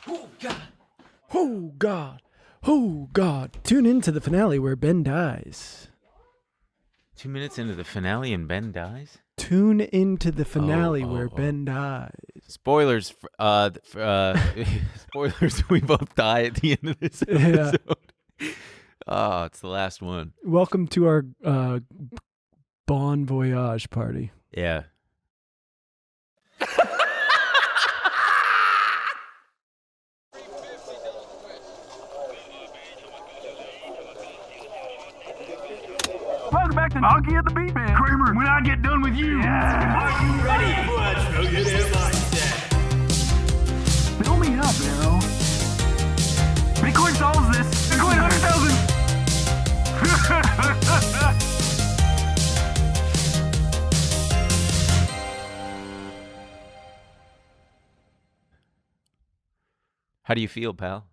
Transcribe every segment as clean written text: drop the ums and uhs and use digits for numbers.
Oh, God. Oh, God. Oh, God. Tune in to the finale where Ben dies. 2 minutes into the finale and Ben dies? Tune into the finale where Ben dies. Spoilers. Spoilers. We both die at the end of this episode. Yeah. Oh, it's the last one. Welcome to our Bon Voyage party. Yeah. Welcome back to Hockey at the Beat Man. Kramer, when I get done with you. Yeah. Are you ready for a Trillionaire mindset? Fill me up, Arrow. Bitcoin solves this. Bitcoin 100,000. How do you feel, pal?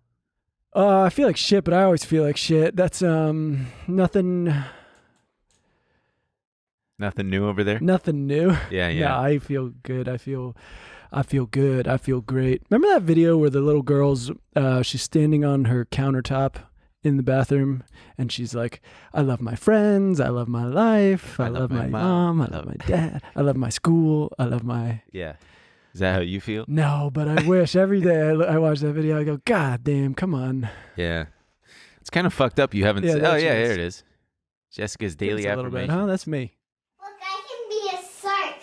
I feel like shit, but I always feel like shit. That's nothing Nothing new over there? Nothing new. Yeah. No, I feel good. I feel good. I feel great. Remember that video where the little girl's she's standing on her countertop in the bathroom and she's like, I love my friends, I love my life, I love my mom, I love my dad, I love my school, I love my... Yeah. Is that how you feel? No, but I wish every day I watch that video, I go, God damn, come on. Yeah. It's kind of fucked up you haven't Yeah, said... that Oh, yeah, is. here it is. Jessica's daily It's a little affirmation. bit, huh? That's me. Look, I can be a shark.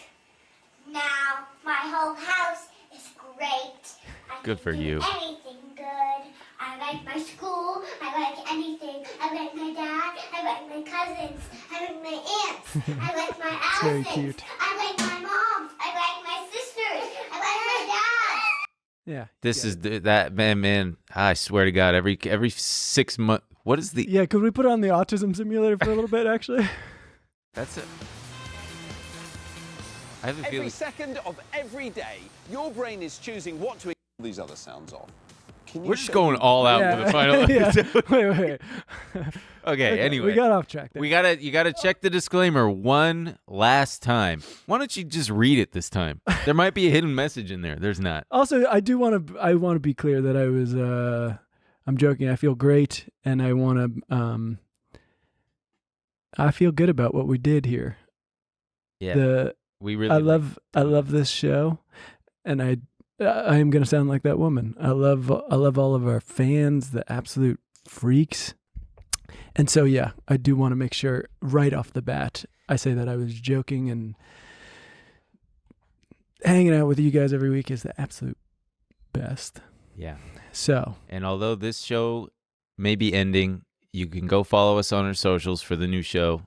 Now, my whole house is great. I Good can for do you. anything good. I like my school. I like anything. I like my dad. I like my cousins. I like my aunts. I like my very Allisons. cute. I like my mom. I like my sisters. I like my dad. Yeah. This is that man. I swear to God, every 6 months. What is the? Yeah, could we put on the autism simulator for a little bit, actually? That's it. I have a Every feeling. second of every day, your brain is choosing what to... These other sounds off. Can you We're just say- going all out for the final yeah. episode. Wait. Okay. Anyway, We got off track there. you gotta check the disclaimer one last time. Why don't you just read it this time? There might be a hidden message in there. There's not. Also, I want to be clear that I was I'm joking. I feel great and I want to I feel good about what we did here. Yeah. We really. I love this show and I am going to sound like that woman. I love all of our fans, the absolute freaks. And so yeah, I do want to make sure right off the bat I say that I was joking, and hanging out with you guys every week is the absolute best. Yeah. So, And although this show may be ending, you can go follow us on our socials for the new show.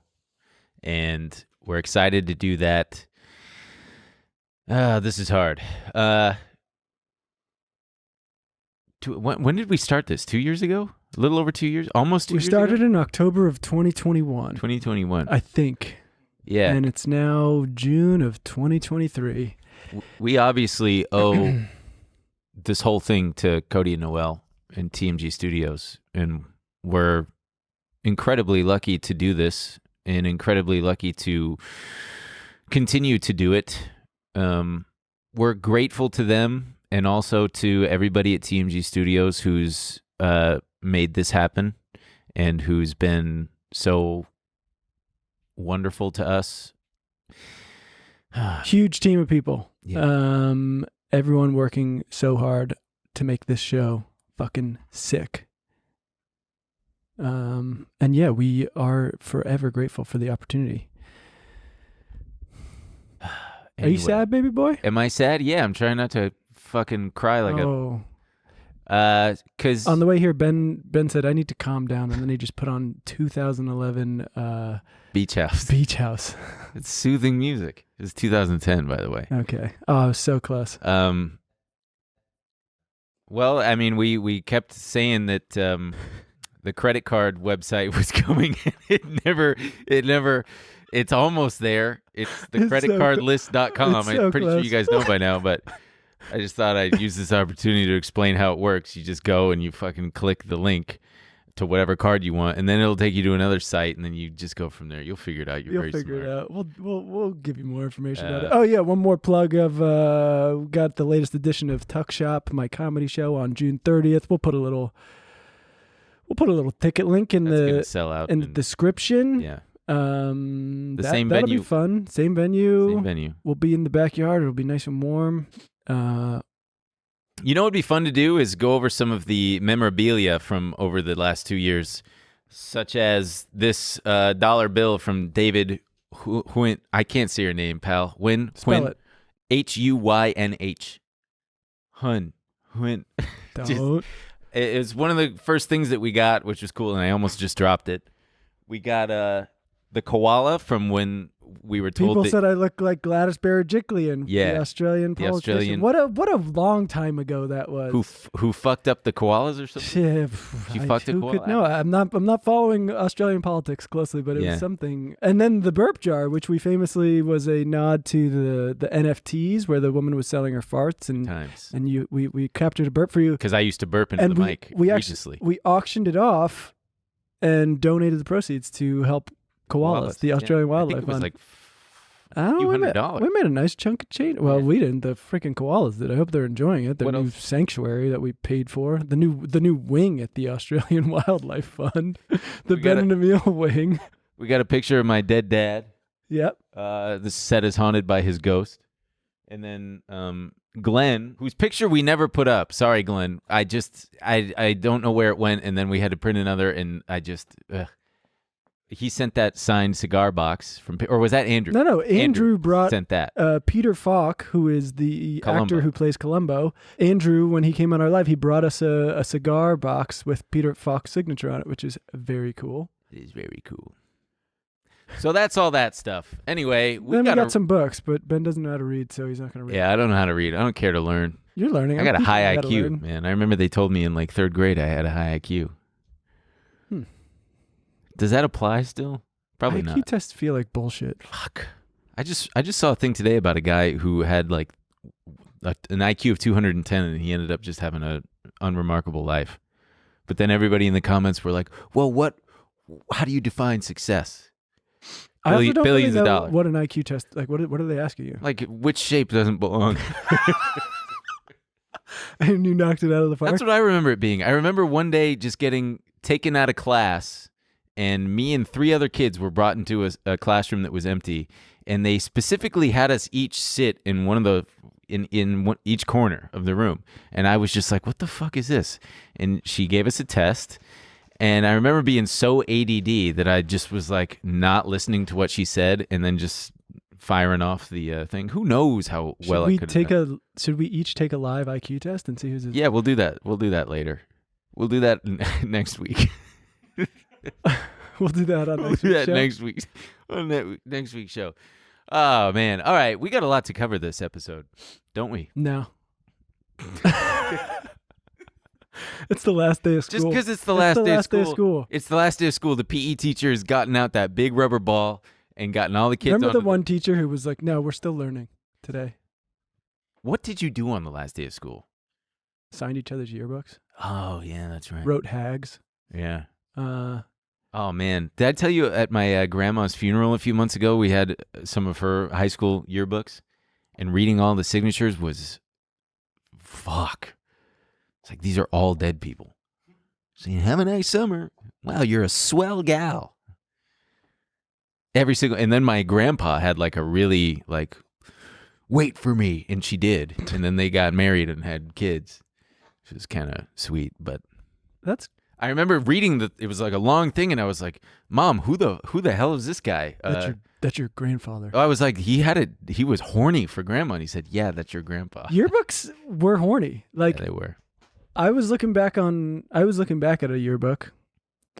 And we're excited to do that. This is hard. When did we start this? 2 years ago? A little over 2 years? Almost 2 we years started ago? in October of 2021. 2021. I think. Yeah. And it's now June of 2023. We obviously owe this whole thing to Cody and Noel and TMG Studios. And we're incredibly lucky to do this and incredibly lucky to continue to do it. We're grateful to them and also to everybody at TMG Studios who's made this happen and who's been so wonderful to us. Huge team of people. Yeah. Everyone working so hard to make this show fucking sick. And yeah, we are forever grateful for the opportunity. Are you Anyway. sad, baby boy? Am I sad? Yeah, I'm trying not to fucking cry like Oh. cause On the way here, Ben said, I need to calm down. And then he just put on 2011 Beach House. Beach House. It's soothing music. It's 2010, by the way. Okay. Oh, I was so close. Well, I mean, we kept saying that the credit card website was coming. It never. It's almost there. It's the It's so creditcardlist.com. it's I'm so pretty sure you close. guys know by now, but I just thought I'd use this opportunity to explain how it works. You just go and you fucking click the link to whatever card you want, and then it'll take you to another site, and then you just go from there. You'll figure it out. You're You'll very figure smart. it out. We'll give you more information about it. Oh yeah, one more plug of we got the latest edition of Tuck Shop, my comedy show, on June 30th. We'll put a little ticket link in That's gonna the sell out in the description. Yeah. The same that'll venue. be fun. Same venue. Same venue. We'll be in the backyard. It'll be nice and warm. You know what would be fun to do is go over some of the memorabilia from over the last 2 years, such as this dollar bill from David Huynh. I can't say your name, pal. Spell it. Huynh. Huynh. Don't. It was one of the first things that we got, which was cool, and I almost just dropped it. We got the koala from when we were told People that, said I look like Gladys Berejiklian, Yeah, the Australian the politician. Australian- What a long time ago that was. who fucked up the koalas or something. Yeah, You fucked a who koala? could know? I'm not following Australian politics closely, but it Yeah. was something. And then the burp jar, which we famously was a nod to the NFTs, where the woman was selling her farts, and Times. we captured a burp for you, Because I used to burp into and the mic we religiously. actually we auctioned it off and donated the proceeds to help koalas, the yeah. Australian I Wildlife think it was Fund. like Oh, few we made- $100. We made a nice chunk of change. Well, Yeah. we didn't. The freaking koalas did. I hope they're enjoying it. Their What new else? sanctuary that we paid for. The new wing at the Australian Wildlife Fund. The We Ben gotta- and Emil wing. we got a picture of my dead dad. Yep. The set is haunted by his ghost. And then Glenn, whose picture we never put up. Sorry, Glenn. I don't know where it went, and then we had to print another, and he sent that signed cigar box from, or was that Andrew? No. Andrew brought sent that. Peter Falk, who is the Columbo. actor who plays Columbo. Andrew, when he came on our live, he brought us a cigar box with Peter Falk's signature on it, which is very cool. It is very cool. So that's all that stuff. Anyway, Then we got some books, but Ben doesn't know how to read, so he's not going to read. Yeah, I don't know how to read. I don't care to learn. You're learning. I got a high gotta IQ, learn. man. I remember they told me in like 3rd grade I had a high IQ. Does that apply still? Probably IQ not. tests feel like bullshit. Fuck. I just saw a thing today about a guy who had like an IQ of 210, and he ended up just having a unremarkable life. But then everybody in the comments were like, "Well, how do you define success?" I also don't billions really of know dollars. what an IQ test, like what are they asking you? Like, which shape doesn't belong? And you knocked it out of the park? That's what I remember it being. I remember one day just getting taken out of class, and me and 3 other kids were brought into a classroom that was empty, and they specifically had us each sit in one of the each corner of the room, and I was just like, "What the fuck is this?" And she gave us a test, and I remember being so ADD that I just was like not listening to what she said, and then just firing off the thing. Who knows how well I could have done. Should we each take a live IQ test and see who's? Yeah, we'll do that. We'll do that later. We'll do that next week. We'll do that on We'll next do week's that show. next week's show. Oh man! All right, we got a lot to cover this episode, don't we? No. It's the last day of school. Just because it's the last day of school. school. It's the last day of school. The PE teacher has gotten out that big rubber ball and gotten all the kids. Remember the onto one teacher who was like, "No, we're still learning today." What did you do on the last day of school? Signed each other's yearbooks. Oh yeah, that's right. Wrote hags. Yeah. Uh, Oh man, did I tell you at my grandma's funeral a few months ago? We had some of her high school yearbooks, and reading all the signatures was, fuck. It's like these are all dead people. Saying, "Have a nice summer." Wow, you're a swell gal. Every single, and then my grandpa had like a really like, "Wait for me," and she did, and then they got married and had kids, which was kind of sweet, but. that's I remember reading that it was like a long thing, and I was like, "Mom, who the hell is this guy?" that's your grandfather. I was like, he was horny for grandma, and he said, "Yeah, that's your grandpa." Yearbooks were horny. Like Yeah, they were. I was looking back at a yearbook,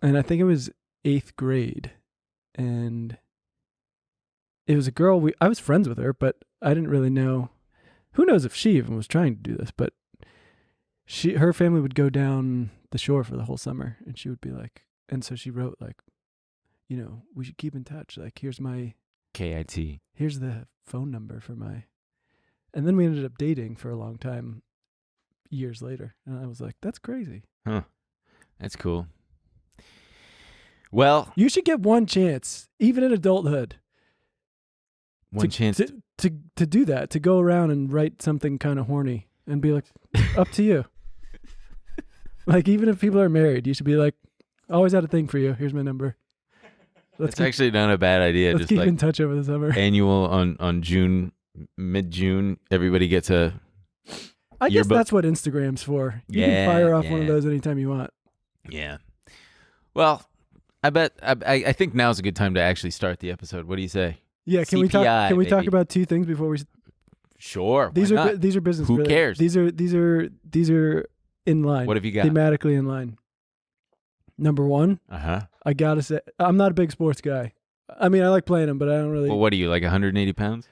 and I think it was 8th grade, and it was a girl. I was friends with her, but I didn't really know. Who knows if she even was trying to do this? But her family would go down the shore for the whole summer, and she would be like, and so she wrote like, we should keep in touch. Like, here's KIT. here's the phone number for my, and then we ended up dating for a long time, years later, and I was like, that's crazy. Huh. That's cool. Well, You should get one chance, even in adulthood, one chance. to do that, to go around and write something kind of horny and be like, up to you. Like, even if people are married, you should be like, always had a thing for you. Here's my number. That's actually not a bad idea. Let's Just keep like in touch over the summer. annual on June, mid-June, everybody gets a. I guess yearbook. that's what Instagram's for. You Yeah, can fire off one of yeah. those anytime you want. Yeah. Well, I think now's a good time to actually start the episode. What do you say? Yeah, can we talk? CPI, Can we talk baby. about two things before we? Sure. These why are not? these are business. Who related. cares? These are in line. What have you got? Thematically in line. Number one, I gotta say, I'm not a big sports guy. I mean, I like playing them, but I don't really. Well, what are you, like 180 pounds?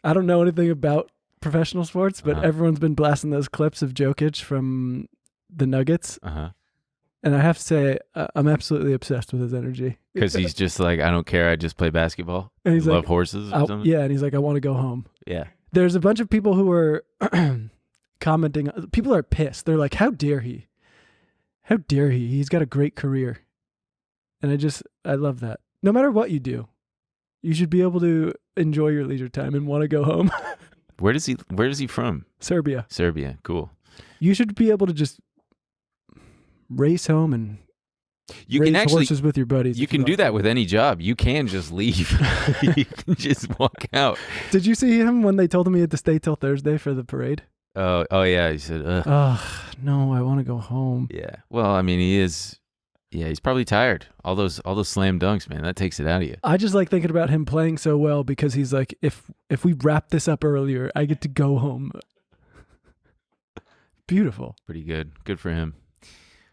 I don't know anything about professional sports, but Uh-huh. everyone's been blasting those clips of Jokic from the Nuggets, Uh-huh. and I have to say, I'm absolutely obsessed with his energy. Because he's just like, I don't care. I just play basketball. And he's I love like, horses or something. yeah, and he's like, I want to go home. Yeah. There's a bunch of people who are commenting. People are pissed. They're like, how dare he? How dare he? He's got a great career. And I love that. No matter what you do, you should be able to enjoy your leisure time and want to go home. Where is he from? Serbia. Serbia. Cool. You should be able to just race home and You race can actually horses with your buddies. you if can do want. that with any job. You can just leave. You can just walk out. Did you see him when they told him he had to stay till Thursday for the parade? Oh yeah. He said, ugh. Oh, no, I want to go home. Yeah. Well, I mean, he is. Yeah, he's probably tired. All those slam dunks, man. That takes it out of you. I just like thinking about him playing so well because he's like, if we wrap this up earlier, I get to go home. Beautiful. Pretty good. Good for him.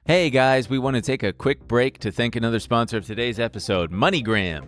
Hey guys, we want to take a quick break to thank another sponsor of today's episode, MoneyGram.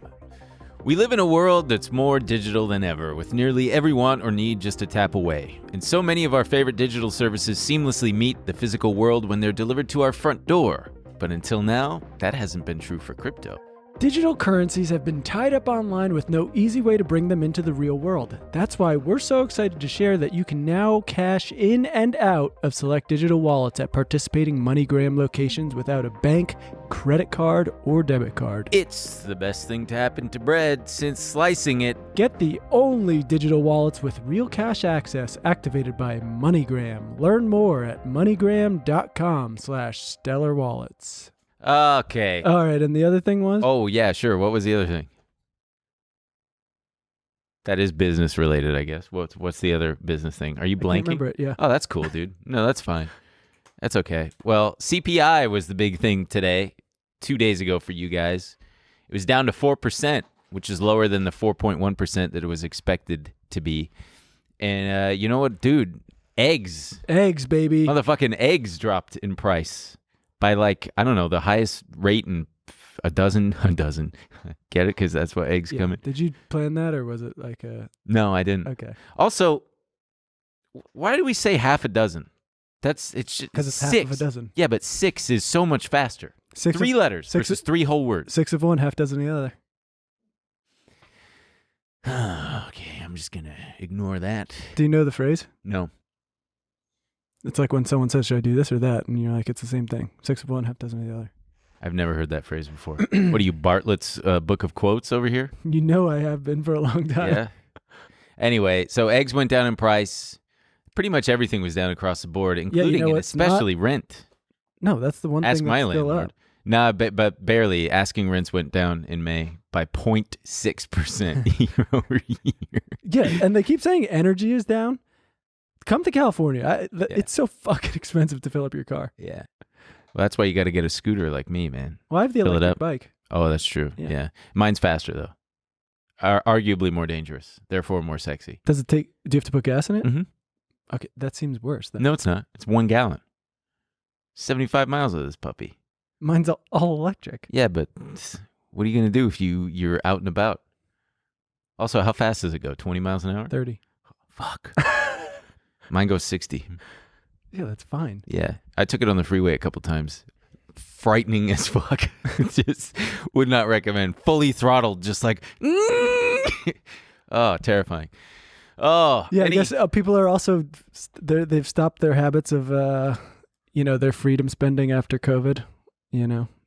We live in a world that's more digital than ever, with nearly every want or need just a tap away. And so many of our favorite digital services seamlessly meet the physical world when they're delivered to our front door. But until now, that hasn't been true for crypto. Digital currencies have been tied up online with no easy way to bring them into the real world. That's why we're so excited to share that you can now cash in and out of select digital wallets at participating MoneyGram locations without a bank, credit card, or debit card. It's the best thing to happen to bread since slicing it. Get the only digital wallets with real cash access activated by MoneyGram. Learn more at moneygram.com/stellarwallets. Okay. All right, and the other thing was? Oh, yeah, sure. What was the other thing? That is business related, I guess. What's the other business thing? Are you I can't blanking? remember it, yeah. Oh, that's cool, dude. No, that's fine. That's okay. Well, CPI was the big thing today, 2 days ago for you guys. It was down to 4%, which is lower than the 4.1% that it was expected to be. And you know what, dude? Eggs. Eggs, baby. Motherfucking eggs dropped in price by like, I don't know, the highest rate in a dozen. Get it? Because that's what eggs Yeah. come in. Did you plan that, or was it like a... No, I didn't. Okay. Also, why do we say half a dozen? It's Because it's six. half of a dozen. Yeah, but 6 is so much faster. Six Three of, letters six versus 3 whole words. 6 of one, half dozen of the other. Okay, I'm just going to ignore that. Do you know the phrase? No. It's like when someone says, should I do this or that? And you're like, it's the same thing. 6 of one, half dozen of the other. I've never heard that phrase before. What are you, Bartlett's book of quotes over here? You know I have been for a long time. Yeah. Anyway, so eggs went down in price. Pretty much everything was down across the board, including and what's not- especially rent. No, that's the one Ask thing my that's still landlord. up. Nah, but barely. Asking rents went down in May by 0.6% year over year. Yeah, and they keep saying energy is down. Come to California. It's so fucking expensive to fill up your car. Yeah. Well, that's why you got to get a scooter like me, man. Well, I have the Fill it electric up. bike. Oh, that's true. Yeah. Yeah. Mine's faster, though. Arguably more dangerous, therefore more sexy. Do you have to put gas in it? Mm-hmm. Okay, that seems worse. Then. No, it's not. It's 1 gallon. 75 miles of this puppy. Mine's all electric. Yeah, but what are you going to do if you're out and about? Also, how fast does it go? 20 miles an hour? 30. Fuck. Mine goes 60. Yeah, that's fine. Yeah. I took it on the freeway a couple times. Frightening as fuck. Just would not recommend. Fully throttled, just like, oh, terrifying. Oh, Yeah, I guess people are also, they've stopped their habits of, their freedom spending after COVID.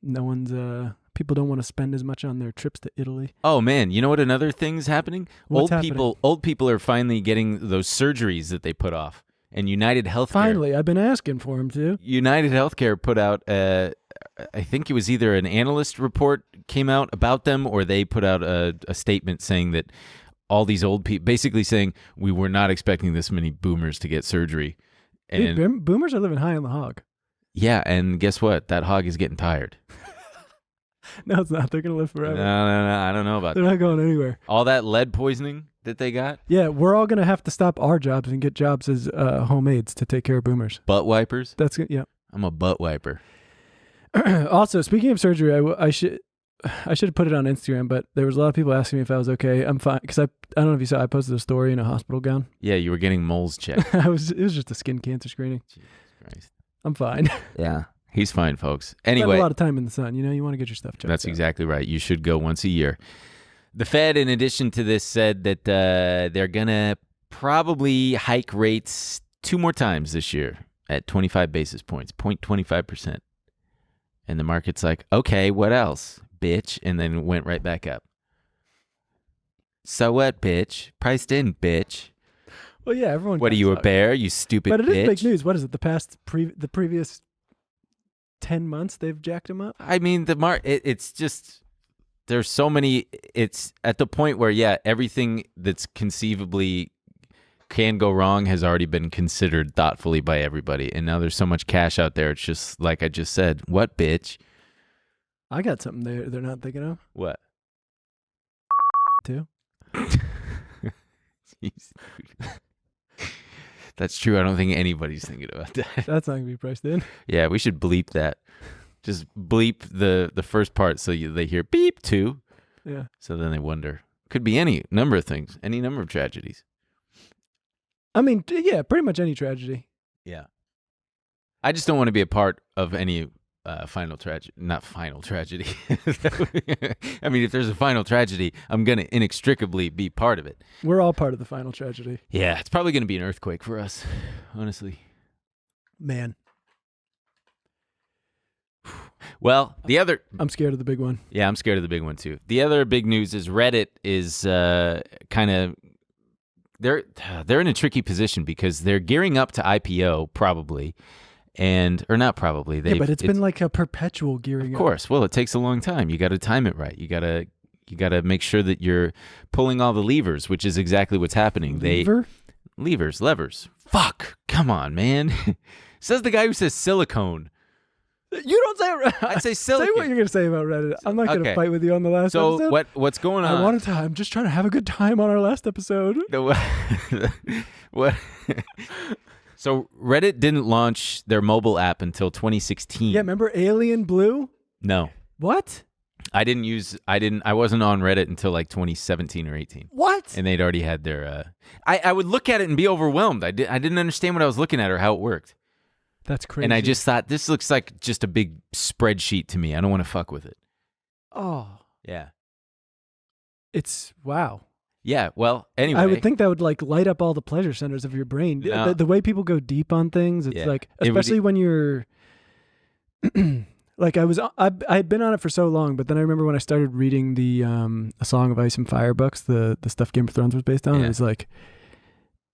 No one's people don't want to spend as much on their trips to Italy. Oh man, you know what? Another thing's happening. What's happening? Old people are finally getting those surgeries that they put off. And United Healthcare. Finally, I've been asking for him too. United Healthcare put out, I think it was either an analyst report came out about them, or they put out a statement saying that all these old people, basically saying we were not expecting this many boomers to get surgery. And Dude, boomers are living high on the hog. yeah, and guess what? That hog is getting tired. No, it's not. They're gonna live forever. No, I don't know about They're that. not going anywhere. All that lead poisoning that they got. Yeah, we're all gonna have to stop our jobs and get jobs as home aides to take care of boomers. Butt wipers. That's yeah. I'm a butt wiper. Also, speaking of surgery, I should have put it on Instagram, but there was a lot of people asking me if I was okay. I'm fine because I don't know if you saw. I posted a story in a hospital gown. Yeah, you were getting moles checked. It was just a skin cancer screening. Jesus Christ. I'm fine. Yeah, he's fine, folks. Spend Anyway, a lot of time in the sun. You know, you want to get your stuff checked. that's out. exactly right. You should go once a year. The Fed, in addition to this, said that they're going to probably hike rates 2 more times this year at 25 basis points, 0.25%. And the market's like, okay, what else, bitch? And then went right back up. So what, bitch? Priced in, bitch. Well, yeah, everyone. What are kinda you, a sucks. bear? You stupid But it bitch. is big news. What is it? The previous 10 months they've jacked him up. I mean, it's just, there's so many, it's at the point where, yeah, everything that's conceivably can go wrong has already been considered thoughtfully by everybody. And now there's so much cash out there. It's just, like I just said, what, bitch? I got something they're not thinking of What? too. Jeez. That's true. I don't think anybody's thinking about that. That's not gonna be priced in. Yeah, we should bleep that. Just bleep the first part so they hear beep too. Yeah. So then they wonder. Could be any number of things, any number of tragedies. I mean, yeah, pretty much any tragedy. Yeah. I just don't want to be a part of any final tragedy. Not final tragedy. I mean, if there's a final tragedy, I'm going to inextricably be part of it. We're all part of the final tragedy. Yeah, it's probably going to be an earthquake for us, honestly. Man, Well, the other... I'm scared of the big one. Yeah, I'm scared of the big one too. The other big news is Reddit is kind of... They're in a tricky position because they're gearing up to IPO probably. Or not probably. Yeah, but it's been like a perpetual gearing Of course. Well, it takes a long time. You got to time it right. You got to make sure that you're pulling all the levers, which is exactly what's happening. Lever? Levers. Fuck. Come on, man. Says the guy who says silicone. You don't say it right. I'd say Say silicone. what you're going to say about Reddit. I'm not going to Okay. fight with you on the last So episode. what's going on? I'm just trying to have a good time on our last episode. What? So Reddit didn't launch their mobile app until 2016. Yeah, remember Alien Blue? No, What? I wasn't on Reddit until like 2017 or 18. What? And they'd already had their. I would look at it and be overwhelmed. I didn't understand what I was looking at or how it worked. That's crazy. And I just thought this looks like just a big spreadsheet to me. I don't want to fuck with it. Oh, Yeah. it's wow. Yeah. Well, anyway. I would think that would like light up all the pleasure centers of your brain. No. The way people go deep on things, it's Yeah. like, It would- especially when you're like I had been on it for so long, but then I remember when I started reading the A Song of Ice and Fire books, the stuff Game of Thrones was based on. Yeah. It was like,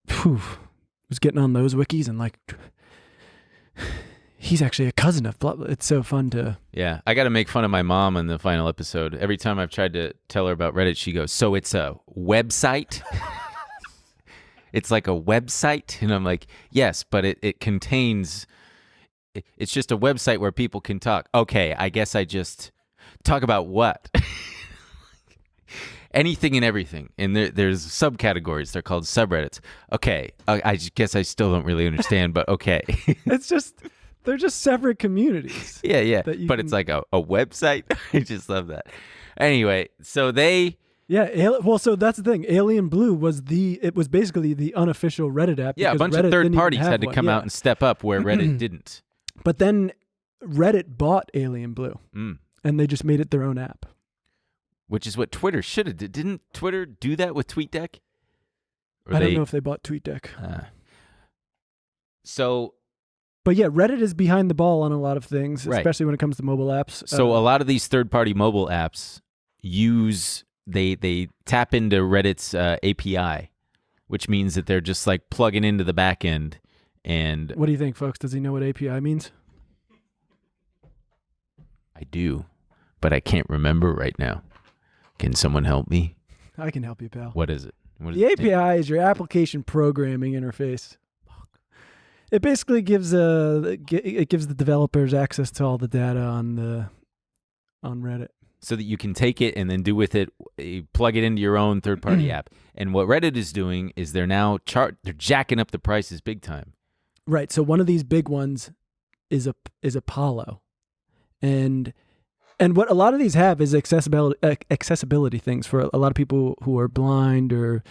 phew, I was getting on those wikis and like, he's actually a cousin of blah, blah. It's so fun to. Yeah, I got to make fun of my mom in the final episode. Every time I've tried to tell her about Reddit, she goes, "So it's a website?" It's like a website? And I'm like, yes, but it contains, it's just a website where people can talk. Okay, I guess I just talk about what? Anything and everything. And there's subcategories. They're called subreddits. Okay, I guess I still don't really understand, but okay. It's just they're just separate communities. Yeah. that you But it's can- like a website. I just love that. Anyway, so they... Yeah, well, so that's the thing. Alien Blue was basically the unofficial Reddit app. Yeah, a because bunch Reddit of third didn't even parties have had to one. come Yeah. out and step up where Reddit didn't. But then Reddit bought Alien Blue, and they just made it their own app. Which is what Twitter should have did. Didn't Twitter do that with TweetDeck? Or I don't know if they bought TweetDeck. So But yeah, Reddit is behind the ball on a lot of things, Right. especially when it comes to mobile apps. So a lot of these third-party mobile apps they tap into Reddit's API, which means that they're just like plugging into the back end. And What do you think, folks? Does he know what API means? I do, but I can't remember right now. Can someone help me? I can help you, pal. What is it? What The is it? API is your application programming interface. It basically gives the developers access to all the data on Reddit. So that you can take it and then do with it, you plug it into your own third-party app. And what Reddit is doing is they're now they're jacking up the prices big time. Right. So one of these big ones is Apollo, and what a lot of these have is accessibility things for a lot of people who are blind or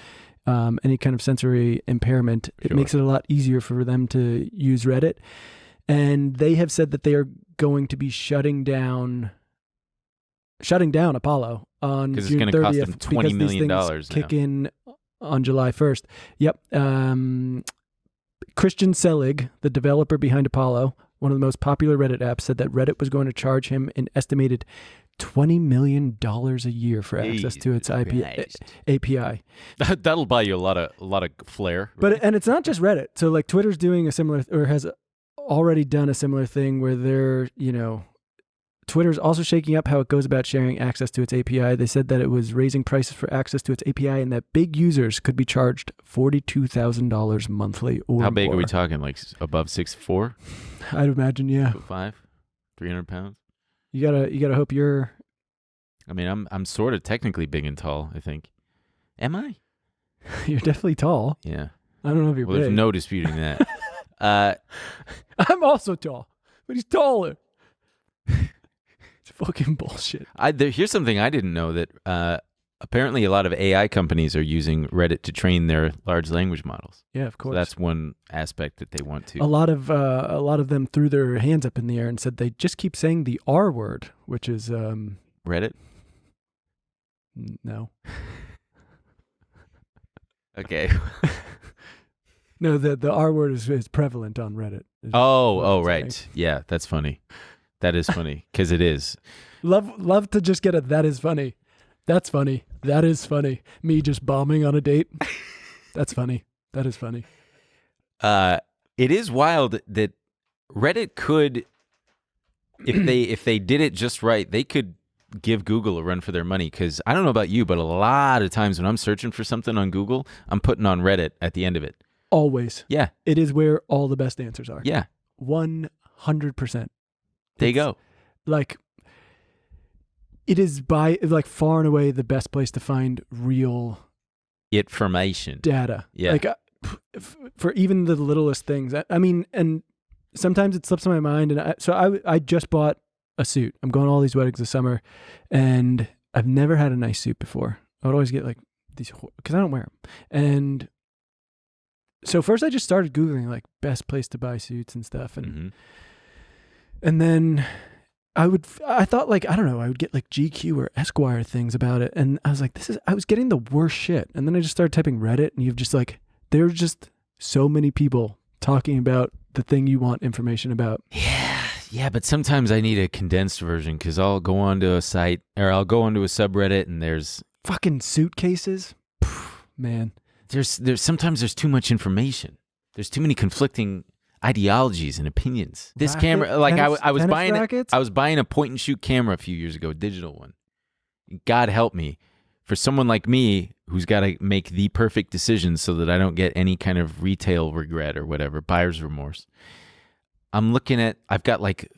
any kind of sensory impairment. It Sure. makes it a lot easier for them to use Reddit, and they have said that they are going to be shutting down Apollo on 'Cause it's June gonna 30th cost them $20 because these million things now. kick in on July 1st. Yep. Christian Selig, the developer behind Apollo, one of the most popular Reddit apps, said that Reddit was going to charge him an estimated $20 million a year for access to its API. That'll buy you a lot of flair. But and it's not just Reddit. So like Twitter's doing a similar or has already done a similar thing where they're, Twitter's also shaking up how it goes about sharing access to its API. They said that it was raising prices for access to its API and that big users could be charged $42,000 monthly or How big more. are we talking? Like above 6'4", I'd imagine, yeah. 5'5", 300 pounds? You gotta hope you're. I mean, I'm sort of technically big and tall, I think. Am I? You're definitely tall. Yeah. I don't know if you're Well, there's big. no disputing that. I'm also tall, but he's taller. It's fucking bullshit. Here's something I didn't know, that apparently a lot of AI companies are using Reddit to train their large language models. Yeah, of So course. that's one aspect that they want to. a lot of them threw their hands up in the air and said they just keep saying the R word, which is Reddit? no. Okay. No, the R word is prevalent on Reddit. is what Oh, I'm right. saying. Yeah, that's funny. That is funny because it is. Love to just get a that is funny. That's funny. That is funny. Me just bombing on a date. That's funny. That is funny. It is wild that Reddit could, if they did it just right, they could give Google a run for their money. Because I don't know about you, but a lot of times when I'm searching for something on Google, I'm putting on Reddit at the end of it. Always. Yeah, It is where all the best answers are. yeah. 100%. There you It's- go. Like, it is far and away the best place to find real Information. data. Yeah. Like for even the littlest things. I mean, and sometimes it slips my mind. And I just bought a suit. I'm going to all these weddings this summer, and I've never had a nice suit before. I would always get like these because I don't wear them. And so first I just started Googling like best place to buy suits and stuff, and Mm-hmm. and then I thought like, I don't know, I would get like GQ or Esquire things about it. And I was like, I was getting the worst shit. And then I just started typing Reddit, and you've just like, there's just so many people talking about the thing you want information about. Yeah, but sometimes I need a condensed version because I'll go onto a site or I'll go onto a subreddit and there's Fucking suitcases. Man. sometimes there's too much information. There's too many conflicting ideologies and opinions. This Racket- camera, like tennis- I was tennis buying rackets? I was buying a point and shoot camera a few years ago, a digital one. God help me. For someone like me who's got to make the perfect decision so that I don't get any kind of retail regret or whatever, buyer's remorse. I've got like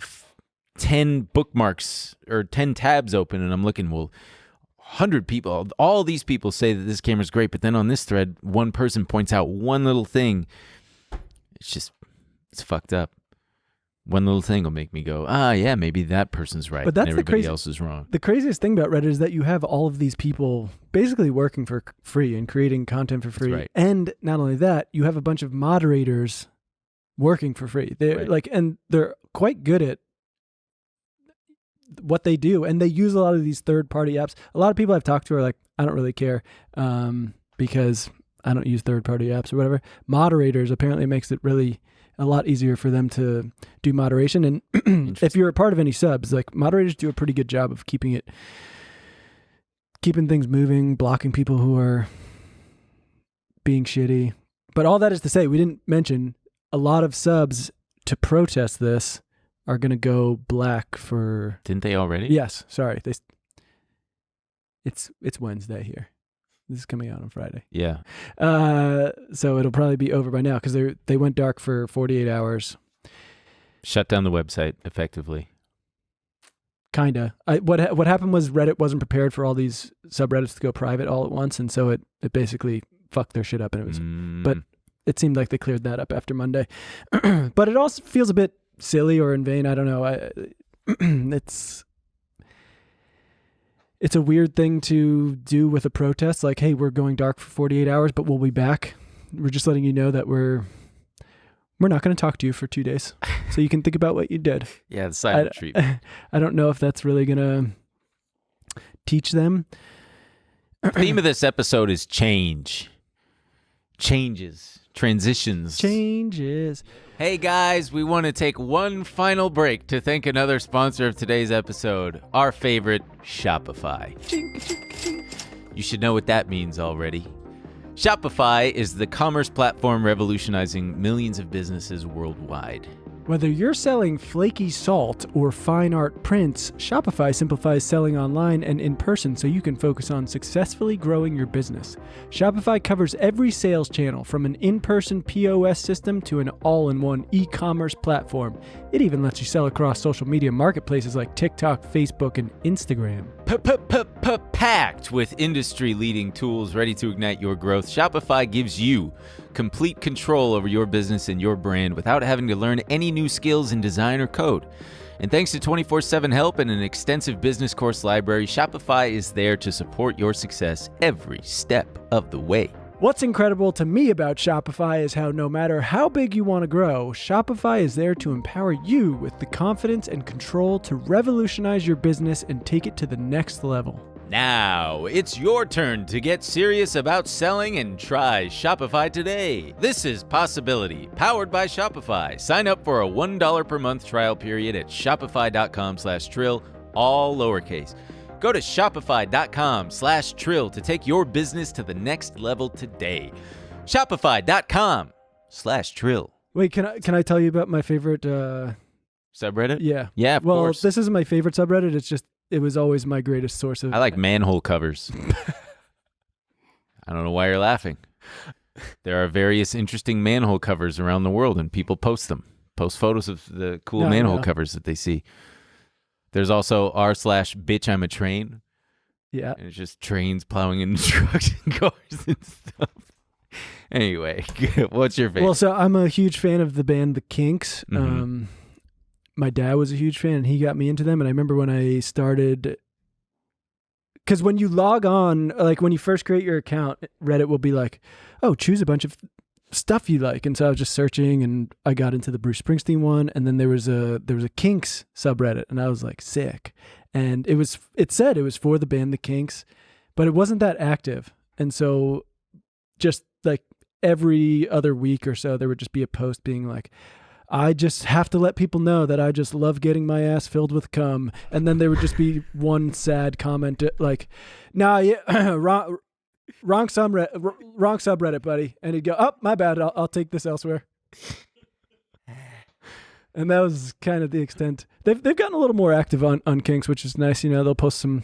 10 bookmarks or 10 tabs open, and I'm looking, well, 100 people, all these people say that this camera's great, but then on this thread, one person points out one little thing. It's fucked up. One little thing will make me go, yeah, maybe that person's right, But that's and the everybody crazy- else is wrong. The craziest thing about Reddit is that you have all of these people basically working for free and creating content for free. right. And not only that, you have a bunch of moderators working for free. They're Right. and they're quite good at what they do. And they use a lot of these third-party apps. A lot of people I've talked to are like, I don't really care because I don't use third-party apps or whatever. Moderators apparently makes it really a lot easier for them to do moderation. And if you're a part of any subs, like moderators do a pretty good job of keeping things moving, blocking people who are being shitty. But all that is to say, we didn't mention a lot of subs to protest this are going to go black for... Didn't they already? Yes. Sorry. It's Wednesday here. This is coming out on Friday. Yeah. So it'll probably be over by now because they went dark for 48 hours. Shut down the website effectively. Kinda. What happened was Reddit wasn't prepared for all these subreddits to go private all at once, and so it basically fucked their shit up, and it was. But it seemed like they cleared that up after Monday. But it also feels a bit silly or in vain. I don't know. It's a weird thing to do with a protest. Like, hey, we're going dark for 48 hours, but we'll be back. We're just letting you know that we're not going to talk to you for 2 days, so you can think about what you did. Yeah, the silent treatment. I don't know if that's really going to teach them. The theme of this episode is change. Changes. Transitions. Changes. Hey guys, we want to take one final break to thank another sponsor of today's episode, our favorite, Shopify. You should know what that means already. Shopify is the commerce platform revolutionizing millions of businesses worldwide. Whether you're selling flaky salt or fine art prints, Shopify simplifies selling online and in person so you can focus on successfully growing your business. Shopify covers every sales channel, from an in-person POS system to an all-in-one e-commerce platform. It even lets you sell across social media marketplaces like TikTok, Facebook, and Instagram. Packed with industry-leading tools ready to ignite your growth, Shopify gives you complete control over your business and your brand without having to learn any new skills in design or code. And thanks to 24/7 help and an extensive business course library, Shopify is there to support your success every step of the way. What's incredible to me about Shopify is how no matter how big you want to grow, Shopify is there to empower you with the confidence and control to revolutionize your business and take it to the next level. Now, it's your turn to get serious about selling and try Shopify today. This is Possibility, powered by Shopify. Sign up for a $1 per month trial period at shopify.com/trill, all lowercase. Go to shopify.com/trill to take your business to the next level today. Shopify.com/trill. Wait, can I tell you about my favorite Subreddit? Yeah. Yeah, of course. This isn't my favorite subreddit. It was always my greatest source of... I like manhole covers. I don't know why you're laughing. There are various interesting manhole covers around the world, and people post them. Post photos of the cool manhole covers that they see. There's also r/bitch I'm a train. Yeah. And it's just trains plowing into trucks and cars and stuff. Anyway, what's your favorite? Well, so I'm a huge fan of the band The Kinks. Mm-hmm. My dad was a huge fan, and he got me into them. And I remember when I started, because when you log on, like when you first create your account, Reddit will be like, oh, choose a bunch of stuff you like. And so I was just searching, and I got into the Bruce Springsteen one, and then there was a Kinks subreddit, and I was like, sick. And it said it was for the band The Kinks, but it wasn't that active. And so just like every other week or so, there would just be a post being like, I just have to let people know that I just love getting my ass filled with cum. And then there would just be one sad comment like, nah, yeah, wrong subreddit, buddy. And he'd go, oh, my bad. I'll take this elsewhere. And that was kind of the extent. They've gotten a little more active on Kinks, which is nice. You know, they'll post some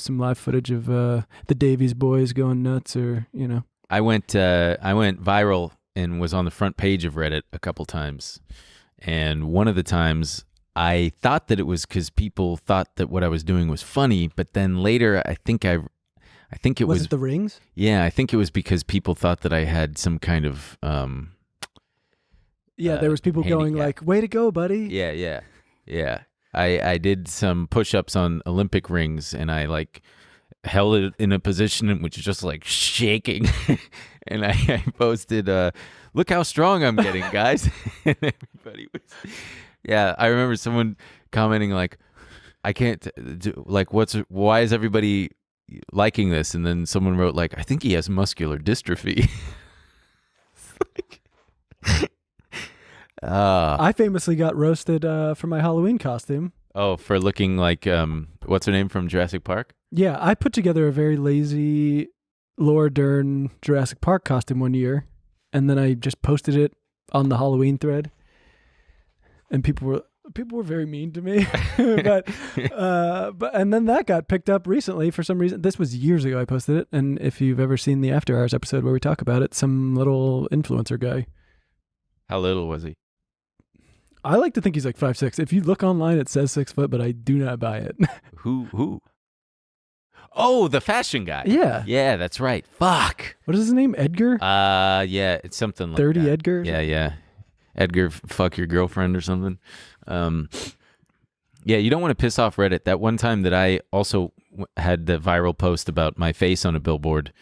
live footage of the Davies boys going nuts, or you know. I went viral and was on the front page of Reddit a couple times. And one of the times I thought that it was because people thought that what I was doing was funny, but then later I think it was it the rings? Yeah, I think it was because people thought that I had some kind of there was people going like, way to go, buddy. Yeah. I did some push-ups on Olympic rings, and I like held it in a position in which is just like shaking. And I posted, look how strong I'm getting, guys. And everybody was, I remember someone commenting like, I can't do, like, why is everybody liking this? And then someone wrote like, I think he has muscular dystrophy. I famously got roasted for my Halloween costume. Oh, for looking like what's her name from Jurassic Park? Yeah, I put together a very lazy Laura Dern Jurassic Park costume one year, and then I just posted it on the Halloween thread, and people were very mean to me. but and then that got picked up recently for some reason. This was years ago I posted it, and if you've ever seen the After Hours episode where we talk about it, some little influencer guy. How little was he? I like to think he's like 5'6". If you look online, it says 6 foot, but I do not buy it. Who? Oh, the fashion guy. Yeah. Yeah, that's right. Fuck. What is his name? Edgar? Yeah, it's something like 30 that. Edgar? Yeah. Edgar, fuck your girlfriend or something. Yeah, you don't want to piss off Reddit. That one time that I also had the viral post about my face on a billboard,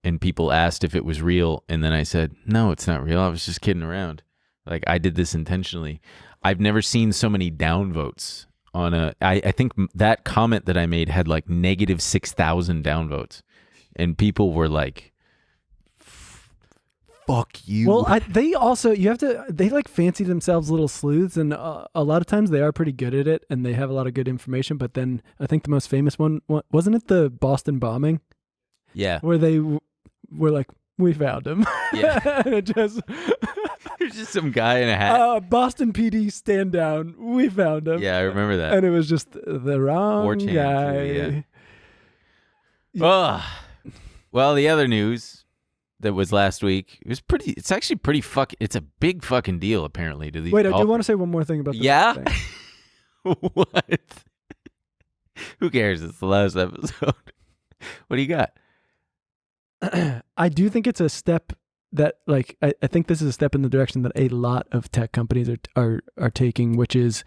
and people asked if it was real, and then I said, no, it's not real. I was just kidding around. Like, I did this intentionally. I've never seen so many downvotes on I think that comment that I made had like negative 6,000 downvotes. And people were like, fuck you. Well, they like fancy themselves little sleuths, and a lot of times they are pretty good at it, and they have a lot of good information. But then I think the most famous one, wasn't it the Boston bombing? Yeah. Where they were like, we found him. Yeah. And it just... There's just some guy in a hat. Boston PD, stand down. We found him. Yeah, I remember that. And it was just the wrong 4chan guy. too, yeah. Well, the other news that was last week, it's actually pretty it's a big fucking deal apparently to these. Wait, I do want to say one more thing about this. Yeah? Thing. What? Who cares? It's the last episode. What do you got? I do think it's a step that, like, I think this is a step in the direction that a lot of tech companies are taking, which is,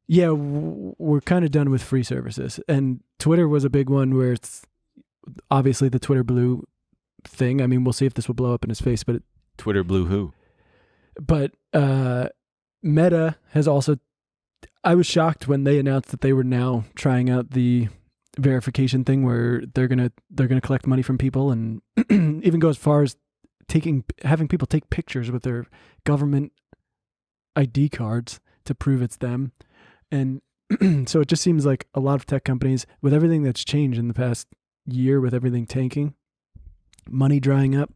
yeah, we're kind of done with free services. And Twitter was a big one where it's obviously the Twitter Blue thing. I mean, we'll see if this will blow up in his face, but Twitter Blue who? But Meta has also, I was shocked when they announced that they were now trying out the verification thing where they're gonna collect money from people, and even go as far as having people take pictures with their government ID cards to prove it's them. And so it just seems like a lot of tech companies, with everything that's changed in the past year, with everything tanking, money drying up,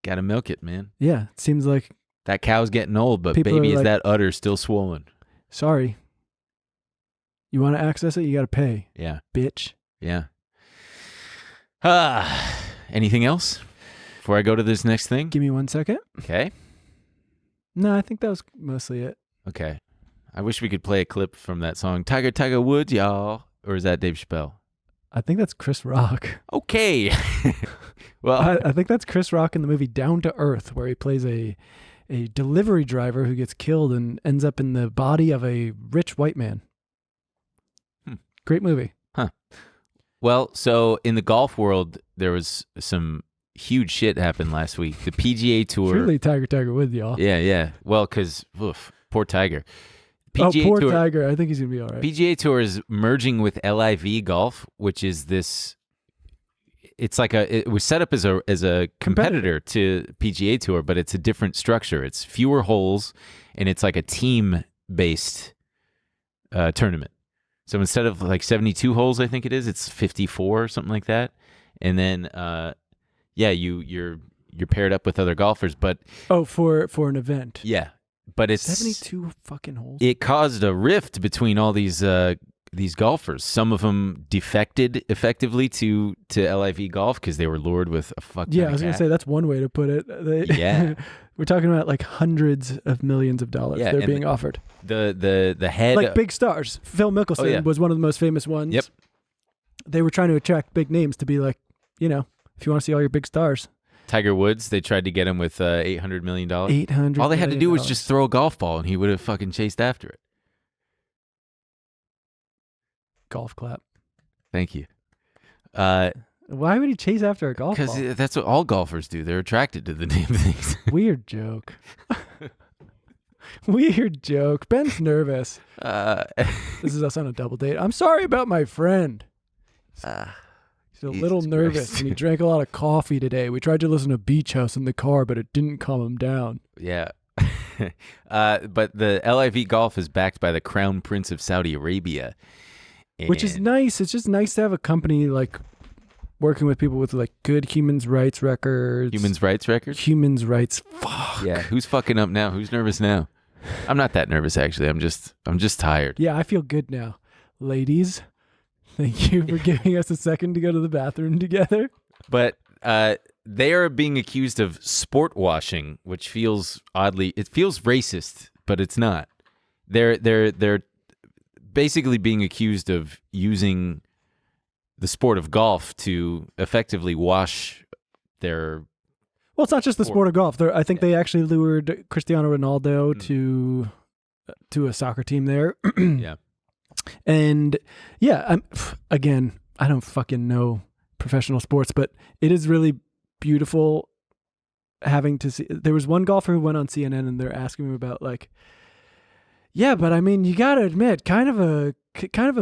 Gotta milk it, man. yeah, it seems like That cow's getting old, but People baby, are is like- that udder still swollen? sorry, you want to access it, you got to pay, Yeah. bitch. Yeah. Anything else before I go to this next thing? Give me 1 second. Okay. No, I think that was mostly it. Okay. I wish we could play a clip from that song, Tiger, Tiger Woods, y'all. Or is that Dave Chappelle? I think that's Chris Rock. Okay. Well, I think that's Chris Rock in the movie Down to Earth, where he plays a delivery driver who gets killed and ends up in the body of a rich white man. Great movie. well, so in the golf world, there was some huge shit happened last week. The PGA Tour. Truly Tiger Woods, y'all. Yeah. Well, because, poor Tiger. Poor Tour, Tiger. I think he's going to be all right. PGA Tour is merging with LIV Golf, which is this. It's like it was set up as a competitor to PGA Tour, but it's a different structure. It's fewer holes, and it's like a team-based tournament. So instead of like 72 holes, I think it is, it's 54 or something like that. And then, you're paired up with other golfers. But for an event. yeah, but it's 72 fucking holes. It caused a rift between all these golfers. Some of them defected effectively to LIV Golf because they were lured with a fuck. Yeah, I was going to say that's one way to put it. Yeah. We're talking about like hundreds of millions of dollars they're being offered. The head, like big stars. Phil Mickelson was one of the most famous ones. Yep. They were trying to attract big names to be like, if you want to see all your big stars. Tiger Woods, they tried to get him with $800 million. $800 All they had to do was million. just throw a golf ball and he would have fucking chased after it. Golf clap. Thank you. Why would he chase after a golf ball? Because that's what all golfers do. They're attracted to the damn things. Weird joke. Weird joke. Ben's nervous. This is us on a double date. I'm sorry about my friend. He's a little Jesus nervous Christ. and he drank a lot of coffee today. We tried to listen to Beach House in the car, but it didn't calm him down. Yeah. But the LIV Golf is backed by the Crown Prince of Saudi Arabia. Which is And- nice. It's just nice to have a company like working with people with like good human rights records. Human rights records? Humans rights. Fuck. Yeah. Who's fucking up now? Who's nervous now? I'm not that nervous, actually. I'm just tired. Yeah, I feel good now. Ladies, thank you for giving us a second to go to the bathroom together. But they are being accused of sport washing, which feels it feels racist, but it's not. They're basically being accused of using the sport of golf to effectively wash their. Well, it's not just the sport of golf. I think they actually lured Cristiano Ronaldo to a soccer team there. Yeah. And yeah, again, I don't fucking know professional sports, but it is really beautiful having to see. There was one golfer who went on CNN and they're asking him about like, yeah, but I mean, you got to admit, kind of a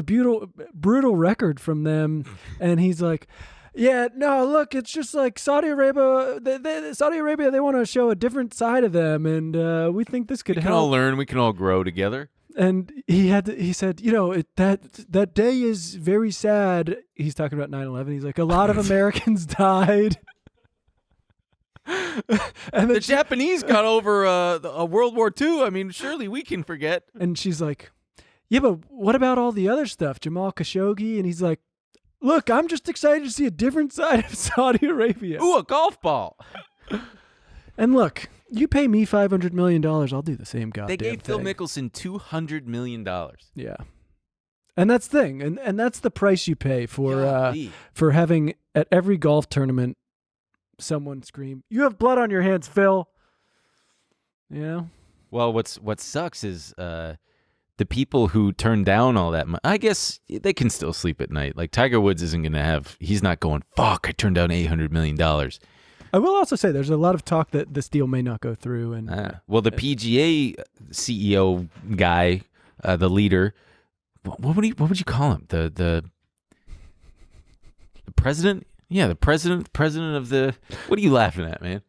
brutal record from them. And he's like, yeah, no, look, it's just like Saudi Arabia. They want to show a different side of them, and we think this could We help. can all learn. We can all grow together. And he said, you know, that day is very sad. He's talking about 9/11. He's like, a lot of Americans died. And The Japanese got over a World War II. I mean, surely we can forget. and she's like, yeah, but what about all the other stuff? Jamal Khashoggi. And he's like, look, I'm just excited to see a different side of Saudi Arabia. Ooh, a golf ball. And look, you pay me $500 million, I'll do the same goddamn They gave Phil thing. Mickelson $200 million. Yeah. And that's the thing. And that's the price you pay for Golly. having at every golf tournament someone scream, "You have blood on your hands, Phil." You know? Well, what sucks is the people who turn down all that money. I guess they can still sleep at night. Like Tiger Woods isn't going to have. He's not going, fuck, I turned down $800 million. I will also say there's a lot of talk that this deal may not go through. And Well, the PGA CEO guy, the leader, what would you call him? The president? Yeah, the president of the. What are you laughing at, man?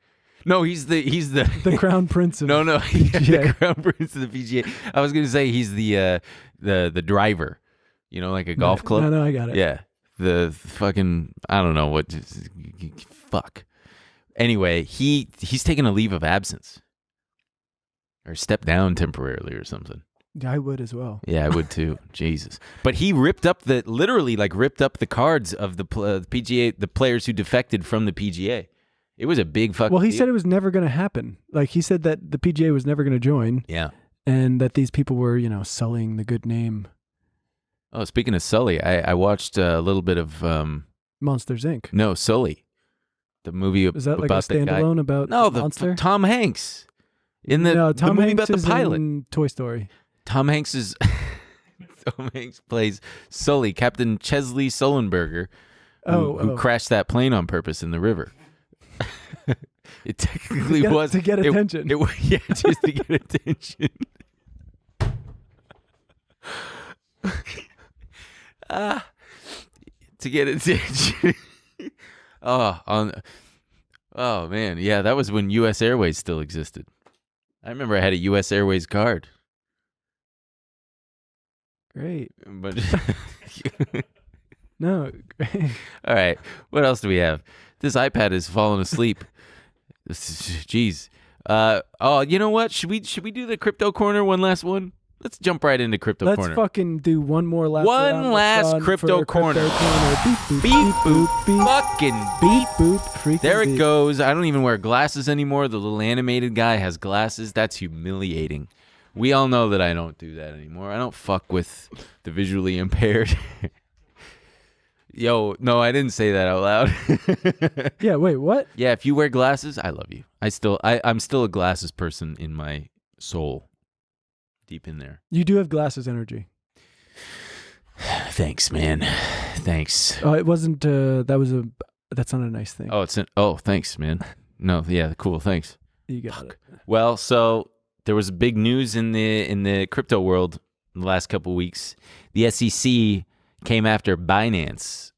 No, he's the the crown prince of no, yeah, PGA. the crown prince of the PGA. I was gonna say he's the driver, you know, like a golf club. No, I got it. Yeah, the fucking I don't know what. Fuck. Anyway, he's taking a leave of absence, or stepped down temporarily or something. I would as well. Yeah, I would too. Jesus. But he ripped up the cards of the PGA, the players who defected from the PGA. It was a big fucking Well, he deal. said it was never going to happen. Like he said that the PGA was never going to join. Yeah. And that these people were, you know, sullying the good name. Oh, speaking of Sully, I watched a little bit of Monsters Inc. no, Sully. The movie Is that like about a standalone the guy. about No, Monster? Tom Hanks. In the, no, Tom the movie Hanks about the is pilot. in Toy Story. Tom Hanks plays Sully, Captain Chesley Sullenberger, who crashed that plane on purpose in the river. It technically was to get attention. Yeah, just to get attention. To get attention. Oh man, yeah, that was when U.S. Airways still existed. I remember I had a U.S. Airways card. Great. But No, great. all right, what else do we have? This iPad is falling asleep. Jeez. You know what? Should we do the crypto corner one last one? Let's jump right into crypto Let's corner. fucking do one more lap. One around the last sun crypto for corner. Beep, boop, Beep boop, beep, fucking beep, boop. Freaking There it beep. goes. I don't even wear glasses anymore. The little animated guy has glasses. That's humiliating. We all know that I don't do that anymore. I don't fuck with the visually impaired. Yo, no, I didn't say that out loud. Yeah, wait, what? Yeah, if you wear glasses, I love you. I'm still a glasses person in my soul. Deep in there. You do have glasses energy. Thanks, man. Thanks. Oh, it wasn't. That's not a nice thing. Thanks, man. No, yeah, cool. Thanks. You got it. Well, so there was big news in the crypto world in the last couple of weeks. The SEC came after Binance,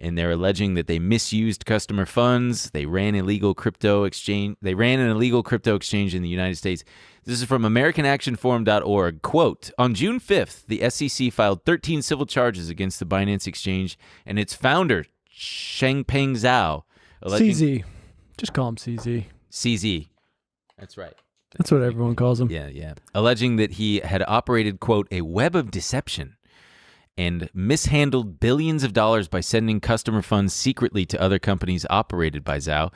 And they're alleging that they misused customer funds. They ran an illegal crypto exchange in the United States. This is from AmericanActionForum.org. Quote, on June 5th, the SEC filed 13 civil charges against the Binance Exchange and its founder, Changpeng Zhao. CZ. Just call him CZ. CZ. That's right. That's what everyone calls him. Yeah. Alleging that he had operated, quote, a web of deception and mishandled billions of dollars by sending customer funds secretly to other companies operated by Zhao.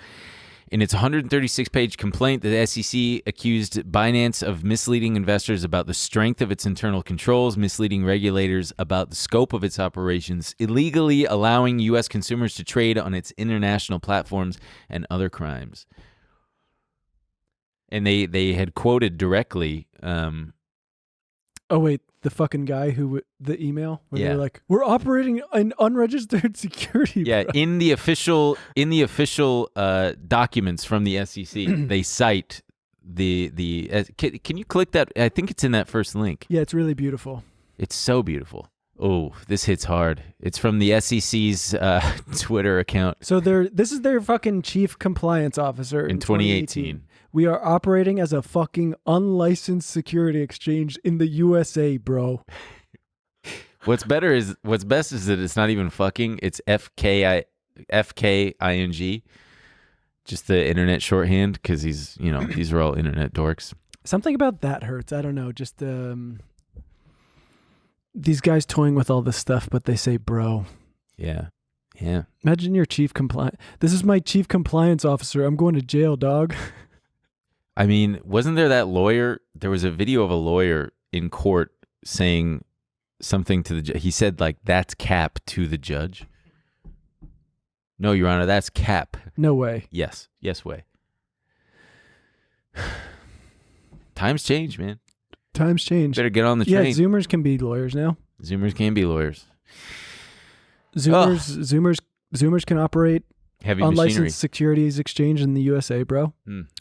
In its 136-page complaint, the SEC accused Binance of misleading investors about the strength of its internal controls, misleading regulators about the scope of its operations, illegally allowing U.S. consumers to trade on its international platforms, and other crimes. And they had quoted directly... Oh, wait. The fucking guy the email where Yeah. they're like, we're operating an unregistered security. Yeah, bro." in the official documents from the SEC, they cite the can you click that? I think it's in that first link. Yeah, it's really beautiful. It's so beautiful. Oh, this hits hard. It's from the SEC's Twitter account So this is their fucking chief compliance officer in 2018. We are operating as a fucking unlicensed security exchange in the USA, bro. What's best is that it's not even fucking. It's FKING, just the internet shorthand, because these are all internet dorks. Something about that hurts. I don't know. Just these guys toying with all this stuff, but they say, bro. Yeah. Imagine your chief compliance. This is my chief compliance officer. I'm going to jail, dog. I mean, wasn't there that lawyer? There was a video of a lawyer in court saying something to the judge. He said, like, that's cap to the judge. No, Your Honor, that's cap. No way. Yes way. Times change, man. Times change. Better get on the Yeah, train. Zoomers can be lawyers now. Zoomers can be lawyers. Zoomers can operate Heavy unlicensed machinery. securities exchange in the USA, bro.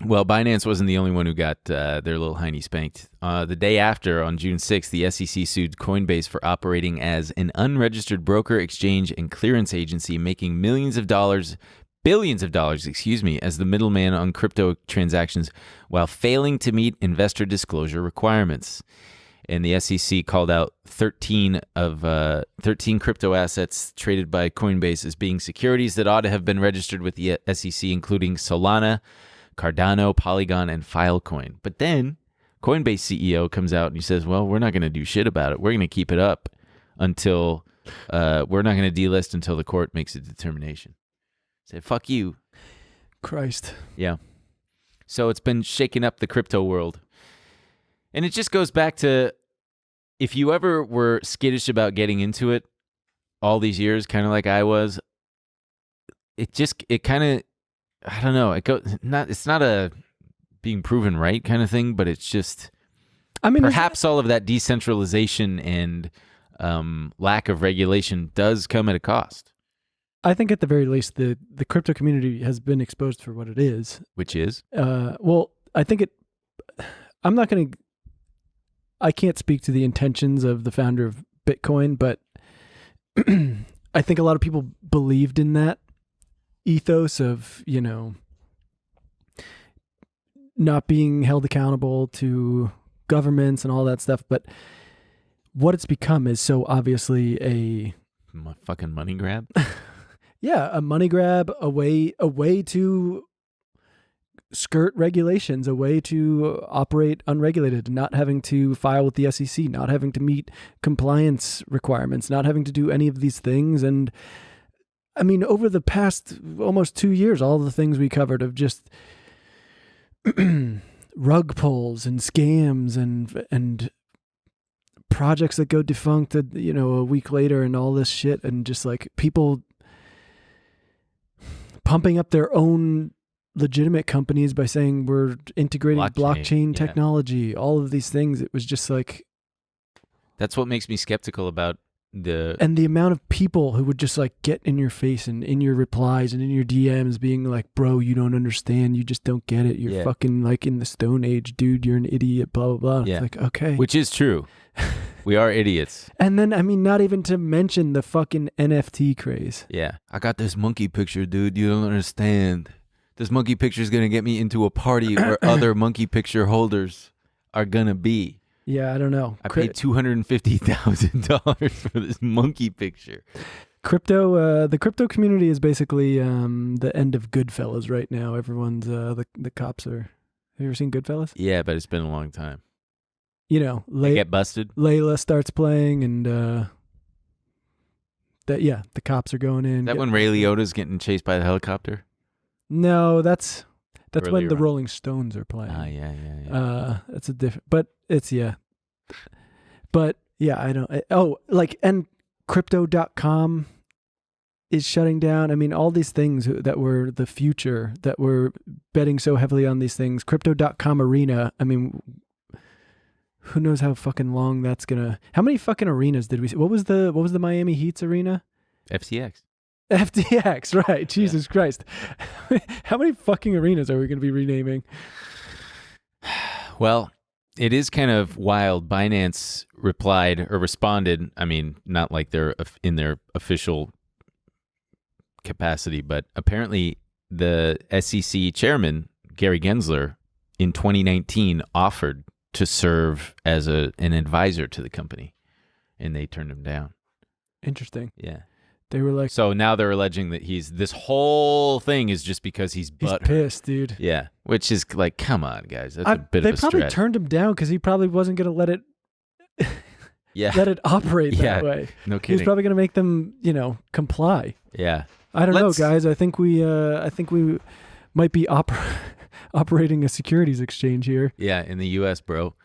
Well, Binance wasn't the only one who got their little hiney spanked. The day after, on June 6th, the SEC sued Coinbase for operating as an unregistered broker, exchange, and clearance agency, making billions of dollars, as the middleman on crypto transactions while failing to meet investor disclosure requirements. And the SEC called out 13 crypto assets traded by Coinbase as being securities that ought to have been registered with the SEC, including Solana, Cardano, Polygon, and Filecoin. But then Coinbase CEO comes out and he says, well, we're not going to do shit about it. We're going to keep it up until we're not going to delist until the court makes a determination. Say, fuck you. Christ. Yeah. So it's been shaking up the crypto world. And it just goes back to, if you ever were skittish about getting into it all these years, kind of like I was, it kind of, I don't know, it's not a being proven right kind of thing, but it's just, I mean, perhaps all of that decentralization and lack of regulation does come at a cost. I think at the very least, the crypto community has been exposed for what it is. Which is? Well, I think I can't speak to the intentions of the founder of Bitcoin, but I think a lot of people believed in that ethos of, not being held accountable to governments and all that stuff. But what it's become is so obviously a fucking money grab. Yeah, a money grab, a way to skirt regulations, a way to operate unregulated, not having to file with the SEC, not having to meet compliance requirements, not having to do any of these things. And I mean, over the past almost 2 years, all the things we covered of just rug pulls and scams and projects that go defunct, a week later and all this shit, and just like people pumping up their own legitimate companies by saying we're integrating blockchain technology, all of these things. It was just like, that's what makes me skeptical about the amount of people who would just like get in your face and in your replies and in your DMs being like, bro, you don't understand, you just don't get it, you're fucking like in the Stone Age, dude, you're an idiot, blah blah blah. Yeah. It's like, okay, which is true. We are idiots. And then, I mean, not even to mention the fucking NFT craze. Yeah. I got this monkey picture, dude. You don't understand. This monkey picture is going to get me into a party where other monkey picture holders are going to be. Yeah, I don't know. I paid $250,000 for this monkey picture. The crypto community is basically the end of Goodfellas right now. Everyone's, the cops are, have you ever seen Goodfellas? Yeah, but it's been a long time. You know, They get busted? Layla starts playing and, the cops are going in. Is that when Ray Liotta's getting chased by the helicopter? No, that's when the on. Rolling Stones are playing. Yeah. That's a different, but it's, but yeah, I don't, and crypto.com is shutting down. I mean, all these things that were the future, that were betting so heavily on these things, crypto.com arena. I mean, who knows how fucking long that's gonna, how many fucking arenas did we see? What was the Miami Heat's arena? FTX, right. Jesus Christ. How many fucking arenas are we going to be renaming? Well, it is kind of wild. Binance responded. I mean, not like they're in their official capacity, but apparently the SEC chairman, Gary Gensler, in 2019 offered to serve as an advisor to the company, and they turned him down. Interesting. Yeah. They were like, so now they're alleging that this whole thing is just because he's pissed, dude. Yeah, which is like, come on, guys, that's a bit of a stretch. They probably turned him down because he probably wasn't going to let it, let it operate that way. No kidding. He was probably going to make them, comply. Yeah. I don't know, guys. I think we might be operating a securities exchange here. Yeah, in the U.S., bro.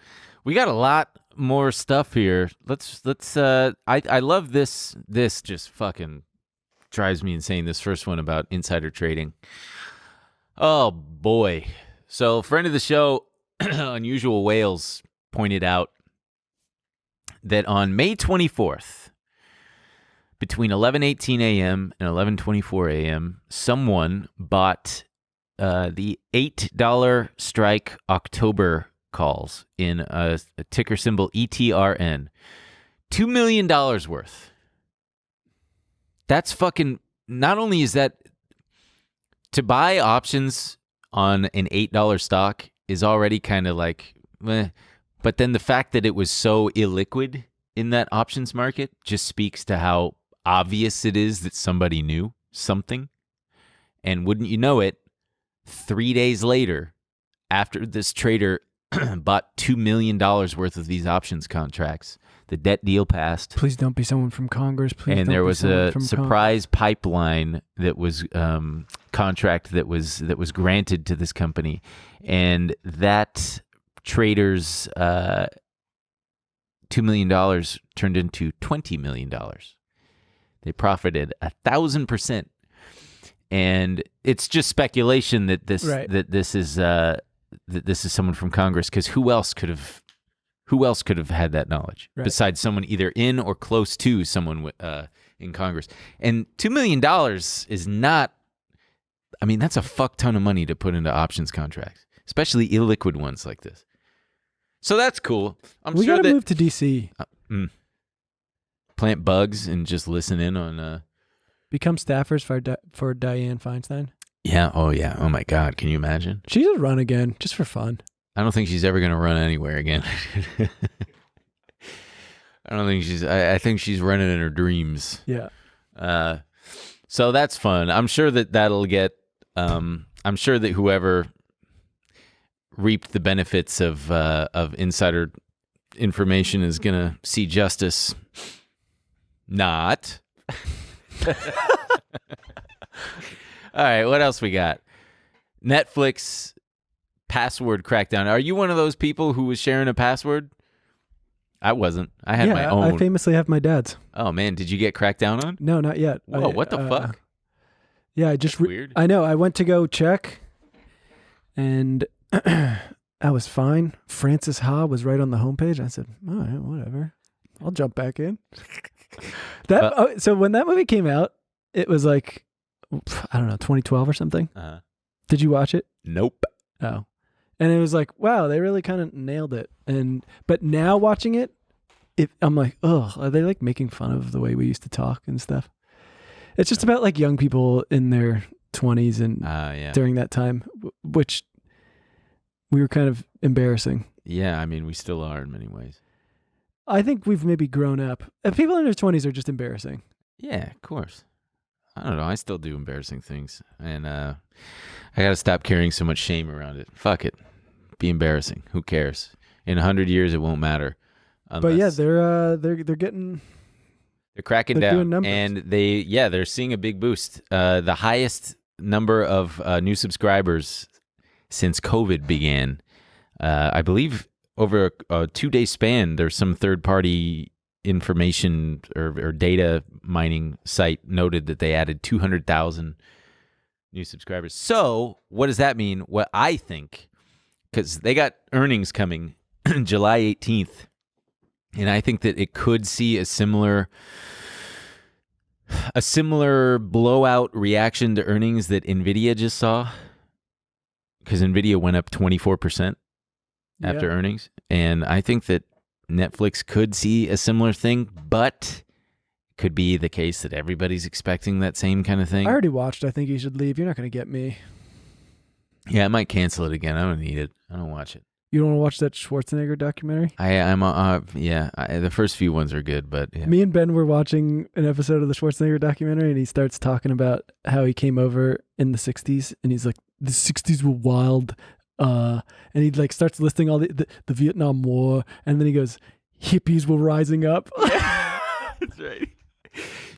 We got a lot more stuff here. Let's I love this just fucking drives me insane, this first one about insider trading. Oh boy. So friend of the show, Unusual Whales, pointed out that on May 24th, between 11:18 a.m. and 11:24 a.m., someone bought the $8 strike October calls in a ticker symbol ETRN. $2 million worth. That's fucking, not only is that, to buy options on an $8 stock is already kind of like, but then the fact that it was so illiquid in that options market just speaks to how obvious it is that somebody knew something. And wouldn't you know it, 3 days later, after this trader bought $2 million worth of these options contracts, the debt deal passed. Please don't be someone from Congress. Please. And there was a surprise pipeline that was contract that was granted to this company, and that trader's $2 million turned into $20 million. They profited 1,000%, and it's just speculation that this that this is someone from Congress, because who else could have had that knowledge besides someone either in or close to someone in Congress? And $2 million is not, I mean, that's a fuck ton of money to put into options contracts, especially illiquid ones like this. So that's cool. We got to move to DC. Plant bugs and just listen in on. Become staffers for Dianne Feinstein. Yeah. Oh, yeah. Oh, my God. Can you imagine? She should run again, just for fun. I don't think she's ever going to run anywhere again. I think she's running in her dreams. Yeah. So that's fun. I'm sure that'll get, I'm sure that whoever reaped the benefits of insider information is going to see justice. Not. All right, what else we got? Netflix password crackdown. Are you one of those people who was sharing a password? I wasn't. I had my own. I famously have my dad's. Oh, man. Did you get cracked down on? No, not yet. Whoa, what the fuck? Yeah, I just... weird. I know. I went to go check, and I was fine. Francis Ha was right on the homepage. I said, all right, whatever. I'll jump back in. So when that movie came out, it was like, I don't know, 2012 or something. Uh-huh. Did you watch it? Nope. Oh. And it was like, wow, they really kind of nailed it. But now watching it, I'm like, oh, are they like making fun of the way we used to talk and stuff? It's just about like young people in their 20s and during that time, which we were kind of embarrassing. Yeah, I mean, we still are in many ways. I think we've maybe grown up. People in their 20s are just embarrassing. Yeah, of course. I don't know. I still do embarrassing things, and I got to stop carrying so much shame around it. Fuck it. Be embarrassing. Who cares? In 100 years, it won't matter. But yeah, they're getting... They're cracking down, and they're seeing a big boost. The highest number of new subscribers since COVID began. I believe over a 2-day span, there's some third-party information or data mining site noted that they added 200,000 new subscribers. So what does that mean? What I think, because they got earnings coming July 18th, and I think that it could see a similar blowout reaction to earnings that NVIDIA just saw, because NVIDIA went up 24% after earnings. And I think that Netflix could see a similar thing, but could be the case that everybody's expecting that same kind of thing. I already watched I Think You Should Leave. You're not going to get me. Yeah, I might cancel it again. I don't need it. I don't watch it. You don't want to watch that Schwarzenegger documentary? The first few ones are good, but yeah. Me and Ben were watching an episode of the Schwarzenegger documentary, and he starts talking about how he came over in the 60s, and he's like, the 60s were wild, and he like starts listing all the Vietnam War, and then he goes, hippies were rising up. That's right.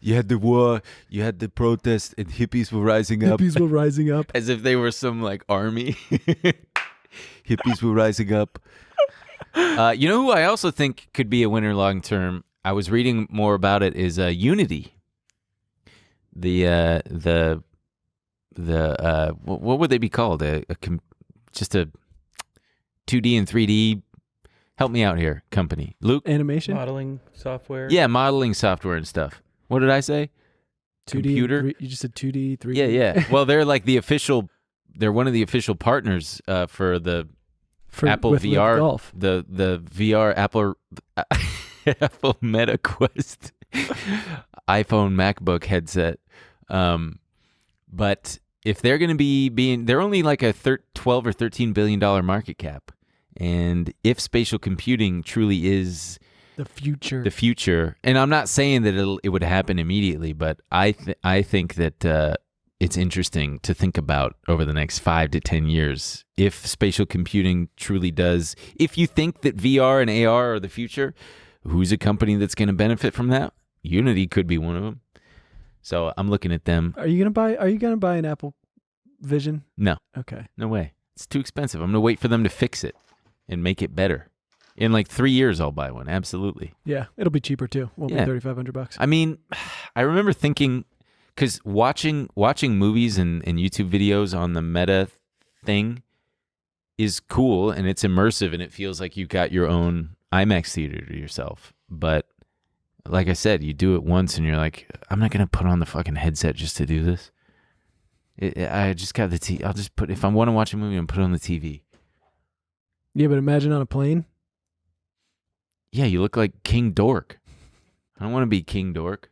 You had the war, you had the protest, and hippies were rising up. Hippies were rising up. As if they were some like army. Hippies were rising up. You know who I also think could be a winner long term? I was reading more about it. Is Unity. What would they be called? Just a 2D and 3D. Help me out here, company. Luke? Animation? Modeling software? Yeah, modeling software and stuff. What did I say? 2D, Computer? you just said 2D, 3D. Yeah. Well, they're like they're one of the official partners for Apple VR, Golf. the VR Apple Meta Quest iPhone MacBook headset. But if they're going to they're only like a 12 or $13 billion market cap. And if spatial computing truly is the future, and I'm not saying that it would happen immediately, but I think that it's interesting to think about over the next 5 to 10 years. If spatial computing truly does, if you think that VR and AR are the future, who's a company that's going to benefit from that? Unity could be one of them. So I'm looking at them. Are you gonna buy an Apple Vision? No. Okay. No way. It's too expensive. I'm going to wait for them to fix it and make it better. In like 3 years, I'll buy one. Absolutely. Yeah, it'll be cheaper too. Won't be $3,500. I mean, I remember thinking, because watching movies and YouTube videos on the Meta thing is cool, and it's immersive, and it feels like you've got your own IMAX theater to yourself. But like I said, you do it once, and you're like, I'm not going to put on the fucking headset just to do this. I just got the TV. I'll just if I want to watch a movie, I'll put it on the TV. Yeah, but imagine on a plane. Yeah, you look like King Dork. I don't want to be King Dork.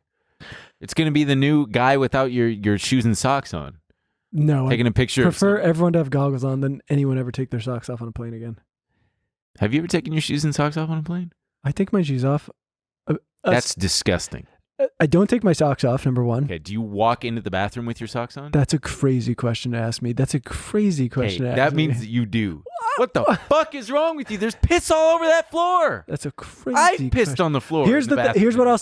It's going to be the new guy without your shoes and socks on. No, taking a picture. Prefer everyone to have goggles on than anyone ever take their socks off on a plane again. Have you ever taken your shoes and socks off on a plane? I take my shoes off. That's disgusting. I don't take my socks off, number one. Okay, do you walk into the bathroom with your socks on? That's a crazy question to ask me. That means that you do. What the fuck is wrong with you? There's piss all over that floor. That's a crazy I pissed on the floor. Here's what I'll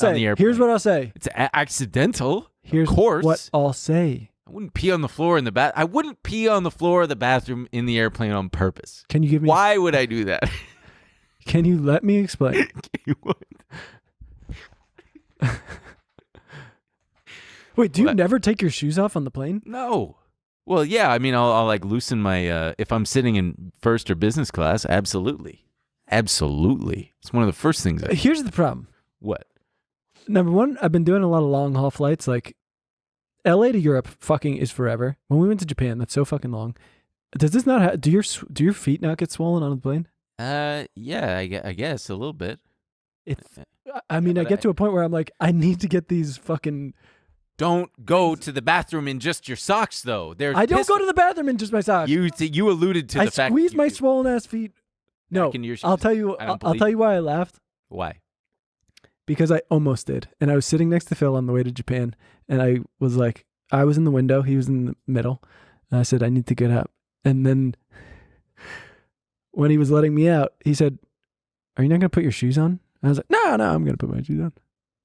say. It's accidental. Here's of course. what I'll say. I wouldn't pee on the floor in the bath. I wouldn't pee on the floor of the bathroom in the airplane on purpose. Can you give me? Why would I do that? Can you let me explain? Wait, do you never take your shoes off on the plane? No. Well, yeah. I mean, I'll like loosen my. If I'm sitting in first or business class, absolutely. It's one of the first things. Here's the problem. What? Number one, I've been doing a lot of long haul flights. Like LA to Europe, fucking is forever. When we went to Japan, that's so fucking long. Does this not? Do your feet not get swollen on the plane? Yeah. I guess a little bit. I mean, I get to a point where I'm like, I need to get these fucking. Don't go to the bathroom in just your socks, though. I don't go to the bathroom in just my socks. You alluded to the fact. I squeezed my swollen ass feet. No, into your shoes. I'll tell you. I don't I'll tell you why I laughed. Why? Because I almost did, and I was sitting next to Phil on the way to Japan, and I was like, I was in the window, he was in the middle, and I said, I need to get up, and then when he was letting me out, he said, "Are you not gonna put your shoes on?" And I was like, No, I'm gonna put my shoes on,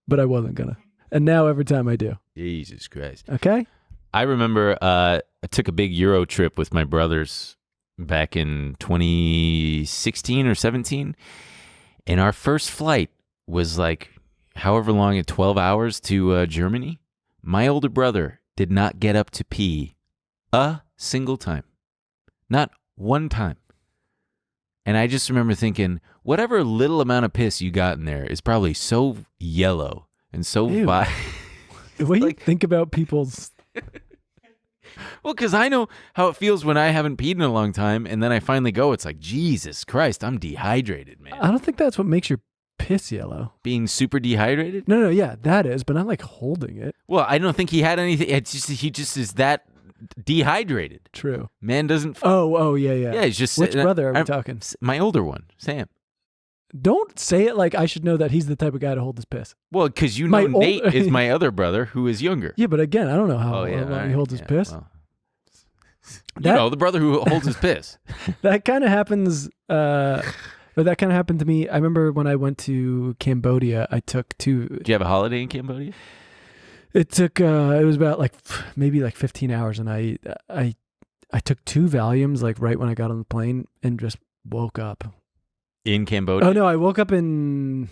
but I wasn't gonna. And now every time I do. Jesus Christ. Okay. I remember I took a big Euro trip with my brothers back in 2016 or 17. And our first flight was like however long, at 12 hours to Germany. My older brother did not get up to pee a single time. Not one time. And I just remember thinking, whatever little amount of piss you got in there is probably so yellow and so The way you think about people's... Well, because I know how it feels when I haven't peed in a long time, and then I finally go, it's like, Jesus Christ, I'm dehydrated, man. I don't think that's what makes your piss yellow. Being super dehydrated? No, yeah, that is, but not like holding it. Well, I don't think he had anything. It's just he just is that dehydrated. True. Man doesn't... Oh, yeah. Yeah, he's just... Which brother are we talking? My older one, Sam. Don't say it like I should know that he's the type of guy to hold his piss. Well, because you know Nate is my other brother who is younger. Yeah, but again, I don't know how long he holds his piss. Well, the brother who holds his piss. That kind of happens, or that kind of happened to me. I remember when I went to Cambodia, I took two... Did you have a holiday in Cambodia? It took, it was about maybe 15 hours, and I took 2 Valiums right when I got on the plane and just woke up. In Cambodia? Oh, no, I woke up in...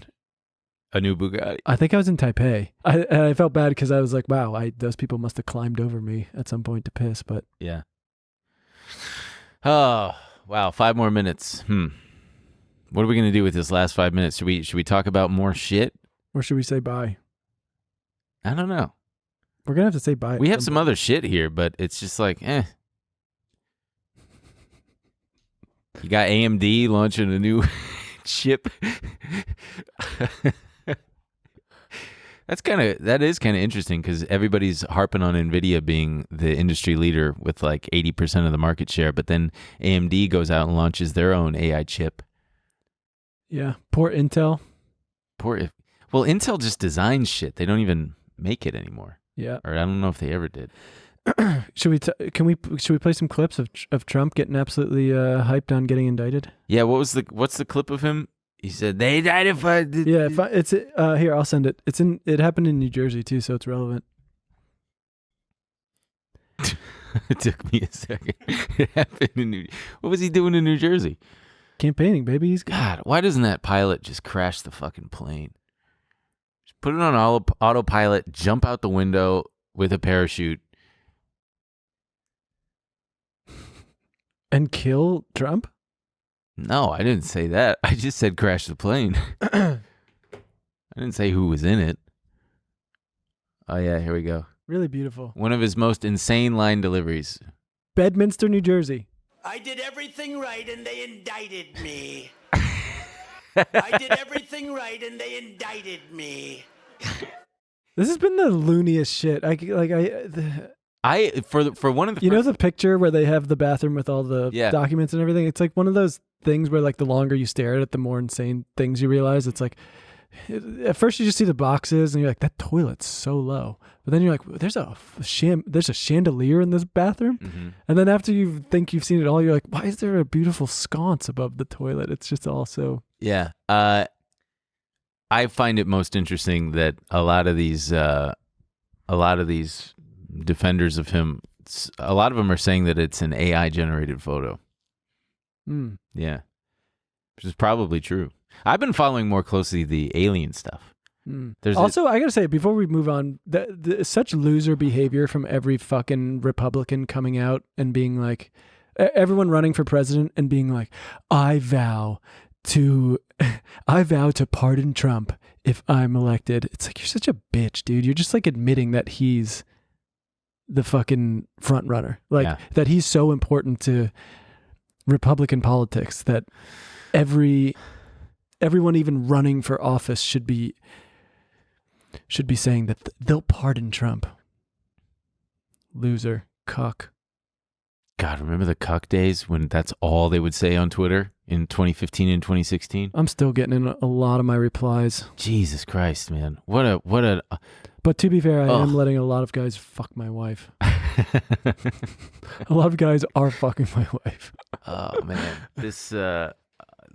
A new Bugatti? I think I was in Taipei. I felt bad because I was like, wow, those people must have climbed over me at some point to piss, but... Yeah. Oh, wow, 5 more minutes. What are we going to do with this last 5 minutes? Should we talk about more shit? Or should we say bye? I don't know. We're going to have to say bye. We have some other shit here, but it's just like, You got AMD launching a new chip. That is kind of interesting because everybody's harping on NVIDIA being the industry leader with 80% of the market share, but then AMD goes out and launches their own AI chip. Yeah, poor Intel. Well, Intel just designs shit. They don't even make it anymore. Yeah. Or I don't know if they ever did. Should we play some clips of Trump getting absolutely hyped on getting indicted? Yeah, what's the clip of him? He said they indicted for... Yeah, it's here. I'll send it. It happened in New Jersey too, so it's relevant. It took me a second. It happened in what was he doing in New Jersey? Campaigning, baby. God, why doesn't that pilot just crash the fucking plane? Just put it on autopilot, jump out the window with a parachute. And kill Trump? No, I didn't say that. I just said crash the plane. I didn't say who was in it. Oh, yeah, here we go. Really beautiful. One of his most insane line deliveries. Bedminster, New Jersey. I did everything right and they indicted me. I did everything right and they indicted me. This has been the looniest shit. For one of the... You know the picture where they have the bathroom with all the documents and everything? It's like one of those things where the longer you stare at it, the more insane things you realize. It's like, at first you just see the boxes and you're like, that toilet's so low. But then you're like, there's a chandelier in this bathroom? Mm-hmm. And then after you think you've seen it all, you're like, why is there a beautiful sconce above the toilet? It's just all so... Yeah. I find it most interesting that a lot of these defenders of him, a lot of them are saying that it's an AI generated photo. Yeah, which is probably true. I've been following more closely the alien stuff. Also, I gotta say, before we move on, such loser behavior from every fucking Republican coming out and being like, everyone running for president and being like, I vow to pardon Trump if I'm elected. It's like, you're such a bitch, dude. You're just admitting that he's the fucking front runner, that he's so important to Republican politics that every everyone even running for office should be saying that they'll pardon Trump. Loser, cuck. God, remember the cuck days when that's all they would say on Twitter in 2015 and 2016? I'm still getting in a lot of my replies. Jesus Christ, man. What a But to be fair, I am letting a lot of guys fuck my wife. A lot of guys are fucking my wife. Oh man. This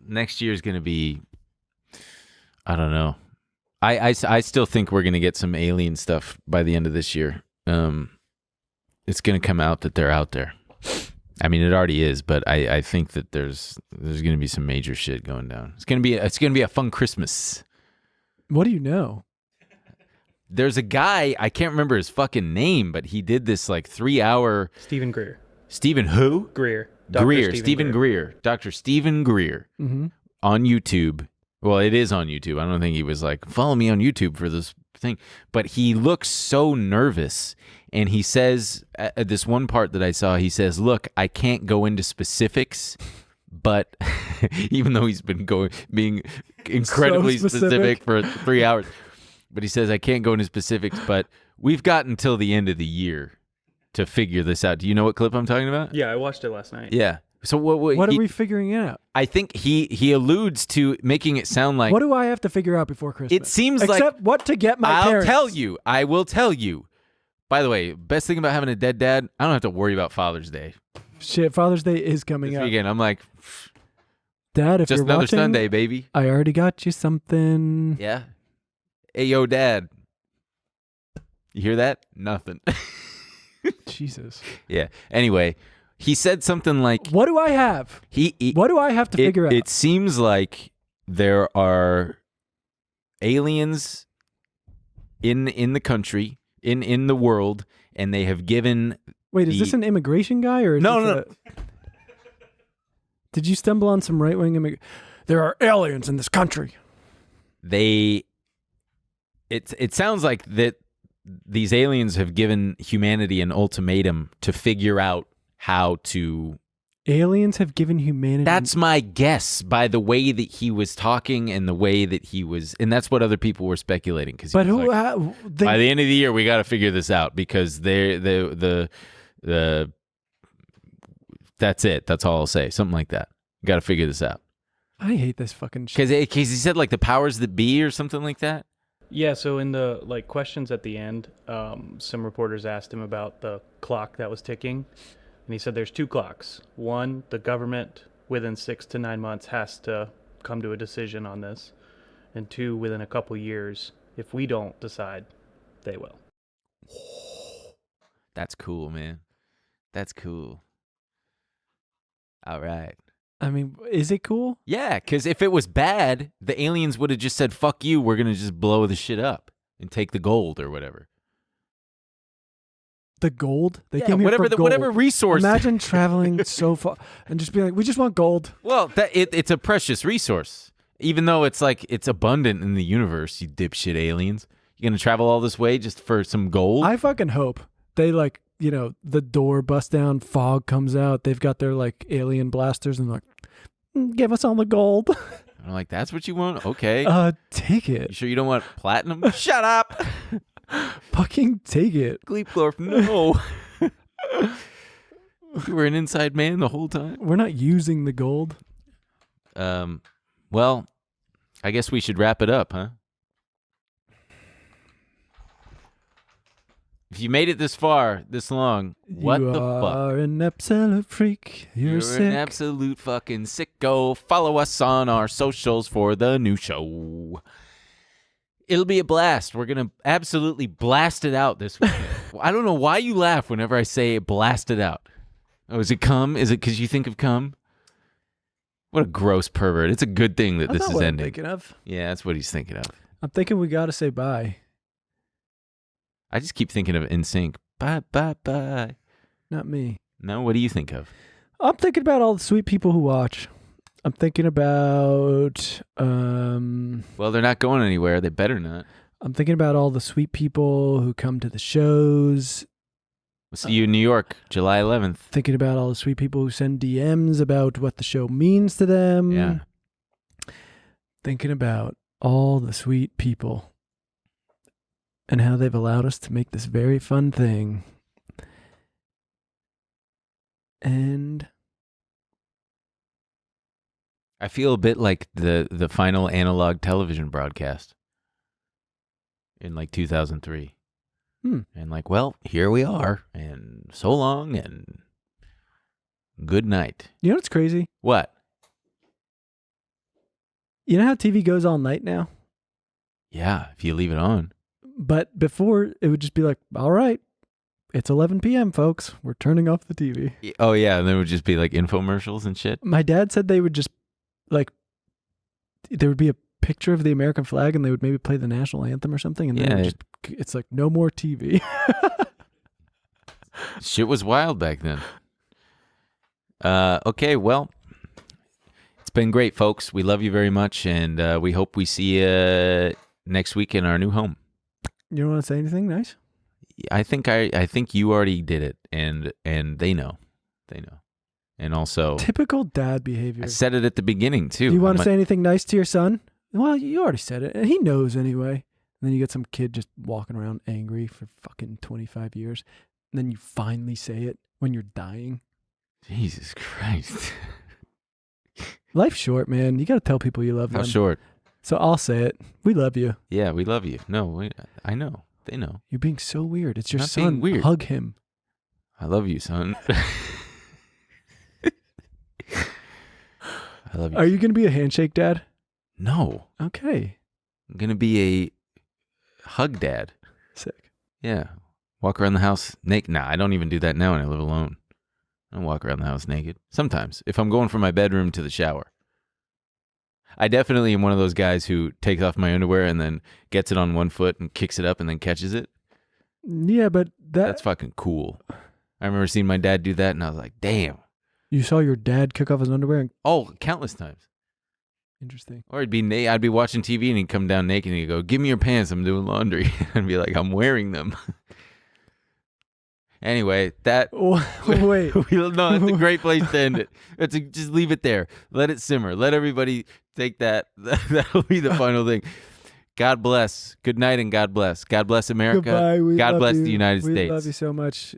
next year is going to be, I don't know. I still think we're going to get some alien stuff by the end of this year. It's going to come out that they're out there. I mean, it already is, but I think that there's going to be some major shit going down. It's going to be a fun Christmas. What do you know? There's a guy, I can't remember his fucking name, but he did this like 3-hour. Stephen Greer. Stephen who? Greer. Stephen Greer. Dr. Stephen Greer on YouTube. Well, it is on YouTube. I don't think he was like, follow me on YouTube for this thing. But he looks so nervous. And he says, at this one part that I saw, he says, look, I can't go into specifics, but even though he's been being incredibly so specific for 3 hours, but he says, I can't go into specifics, but we've got until the end of the year to figure this out. Do you know what clip I'm talking about? Yeah, I watched it last night. Yeah. So what are we figuring out? I think he alludes to making it sound like. What do I have to figure out before Christmas? It seems Except what to get my parents. I will tell you. By the way, best thing about having a dead dad, I don't have to worry about Father's Day. Shit, Father's Day is coming up. Again, I'm like, Dad, if just you're another watching, Sunday, baby. I already got you something. Yeah. Hey, yo, Dad. You hear that? Nothing. Jesus. Yeah. Anyway, he said something like, what do I have? What do I have to figure out? It seems like there are aliens in the country, in the world, and they have given. Wait, is this an immigration guy or is no? Did you stumble on some right-wing There are aliens in this country. It sounds like that these aliens have given humanity an ultimatum to figure out how to. Aliens have given humanity. That's my guess by the way that he was talking and the way that he was, and that's what other people were speculating. But who? By the end of the year, we got to figure this out because the that's it. That's all I'll say. Something like that. Got to figure this out. I hate this fucking shit. Because he said like the powers that be or something like that. Yeah. So in the questions at the end, some reporters asked him about the clock that was ticking. And he said there's two clocks. One, the government within 6 to 9 months has to come to a decision on this. And two, within a couple years, if we don't decide, they will. That's cool, man. That's cool. All right. I mean, is it cool? Yeah, because if it was bad, the aliens would have just said, fuck you, we're going to just blow the shit up and take the gold or whatever. The gold? They came here whatever for gold. Whatever resource. Imagine traveling so far and just being like, we just want gold. Well, it's a precious resource. Even though it's like it's abundant in the universe, you dipshit aliens. You're going to travel all this way just for some gold? I fucking hope they the door busts down, fog comes out, they've got their like alien blasters and they're like, give us all the gold. I'm like, that's what you want? Okay. Take it. You sure you don't want platinum? Shut up. Fucking take it. Gleepglorp, no. You were an inside man the whole time. We're not using the gold. Well, I guess we should wrap it up, huh? If you made it this far, this long, what the fuck? You are an absolute freak. You're sick. an absolute fucking sicko. Follow us on our socials for the new show. It'll be a blast. We're going to absolutely blast it out this weekend. I don't know why you laugh whenever I say blast it out. Oh, is it cum? Is it because you think of cum? What a gross pervert. It's a good thing that this is ending. I'm thinking of. Yeah, that's what he's thinking of. I'm thinking we got to say bye. I just keep thinking of NSYNC. Bye, bye, bye. Not me. No, what do you think of? I'm thinking about all the sweet people who watch. I'm thinking about... Well, they're not going anywhere. They better not. I'm thinking about all the sweet people who come to the shows. We'll see you in New York, July 11th. Thinking about all the sweet people who send DMs about what the show means to them. Yeah. thinking about all the sweet people and how they've allowed us to make this very fun thing. And I feel a bit like the final analog television broadcast in like 2003. And like, well, here we are, and so long, and good night. you know what's crazy? What? You know how TV goes all night now? Yeah, if you leave it on. But before, it would just be like, all right, it's 11 p.m., folks. We're turning off the TV. Oh, yeah, and then it would just be like infomercials and shit. My dad said they would just, like, there would be a picture of the American flag and they would maybe play the national anthem or something. And then it would just, it's like, no more TV. Shit was wild back then. Okay, well, it's been great, folks. We love you very much, and we hope we see you next week in our new home. You don't want to say anything nice? I think you already did it, and they know. They know. And also, Typical dad behavior. I said it at the beginning, too. Do you want to say anything nice to your son? Well, you already said it, and he knows anyway. And then you get some kid just walking around angry for fucking 25 years. And then you finally say it when you're dying. Jesus Christ. Life's short, man. You got to tell people you love them. How short? So I'll say it. We love you. Yeah, we love you. No, I know. They know. You're being so weird. It's your Not son. being weird. Hug him. I love you, son. I love you. Are you going to be a handshake dad? No. Okay. I'm going to be a hug dad. Sick. Yeah. Walk around the house naked. Nah, I don't even do that now and I live alone. I don't walk around the house naked. Sometimes, if I'm going from my bedroom to the shower. I definitely am one of those guys who takes off my underwear and then gets it on one foot and kicks it up and then catches it. Yeah, but That's fucking cool. I remember seeing my dad do that and I was like, damn. You saw your dad kick off his underwear? Oh, countless times. Interesting. Or I'd be watching TV and he'd come down naked and he'd go, give me your pants, I'm doing laundry. I'd be like, I'm wearing them. Anyway, that... Wait. No, it's a great place to end it. Just leave it there. Let it simmer. Let everybody take that. That'll be the final thing. God bless. Good night and God bless. God bless America. Goodbye. We God love bless you. the United States. We love you so much.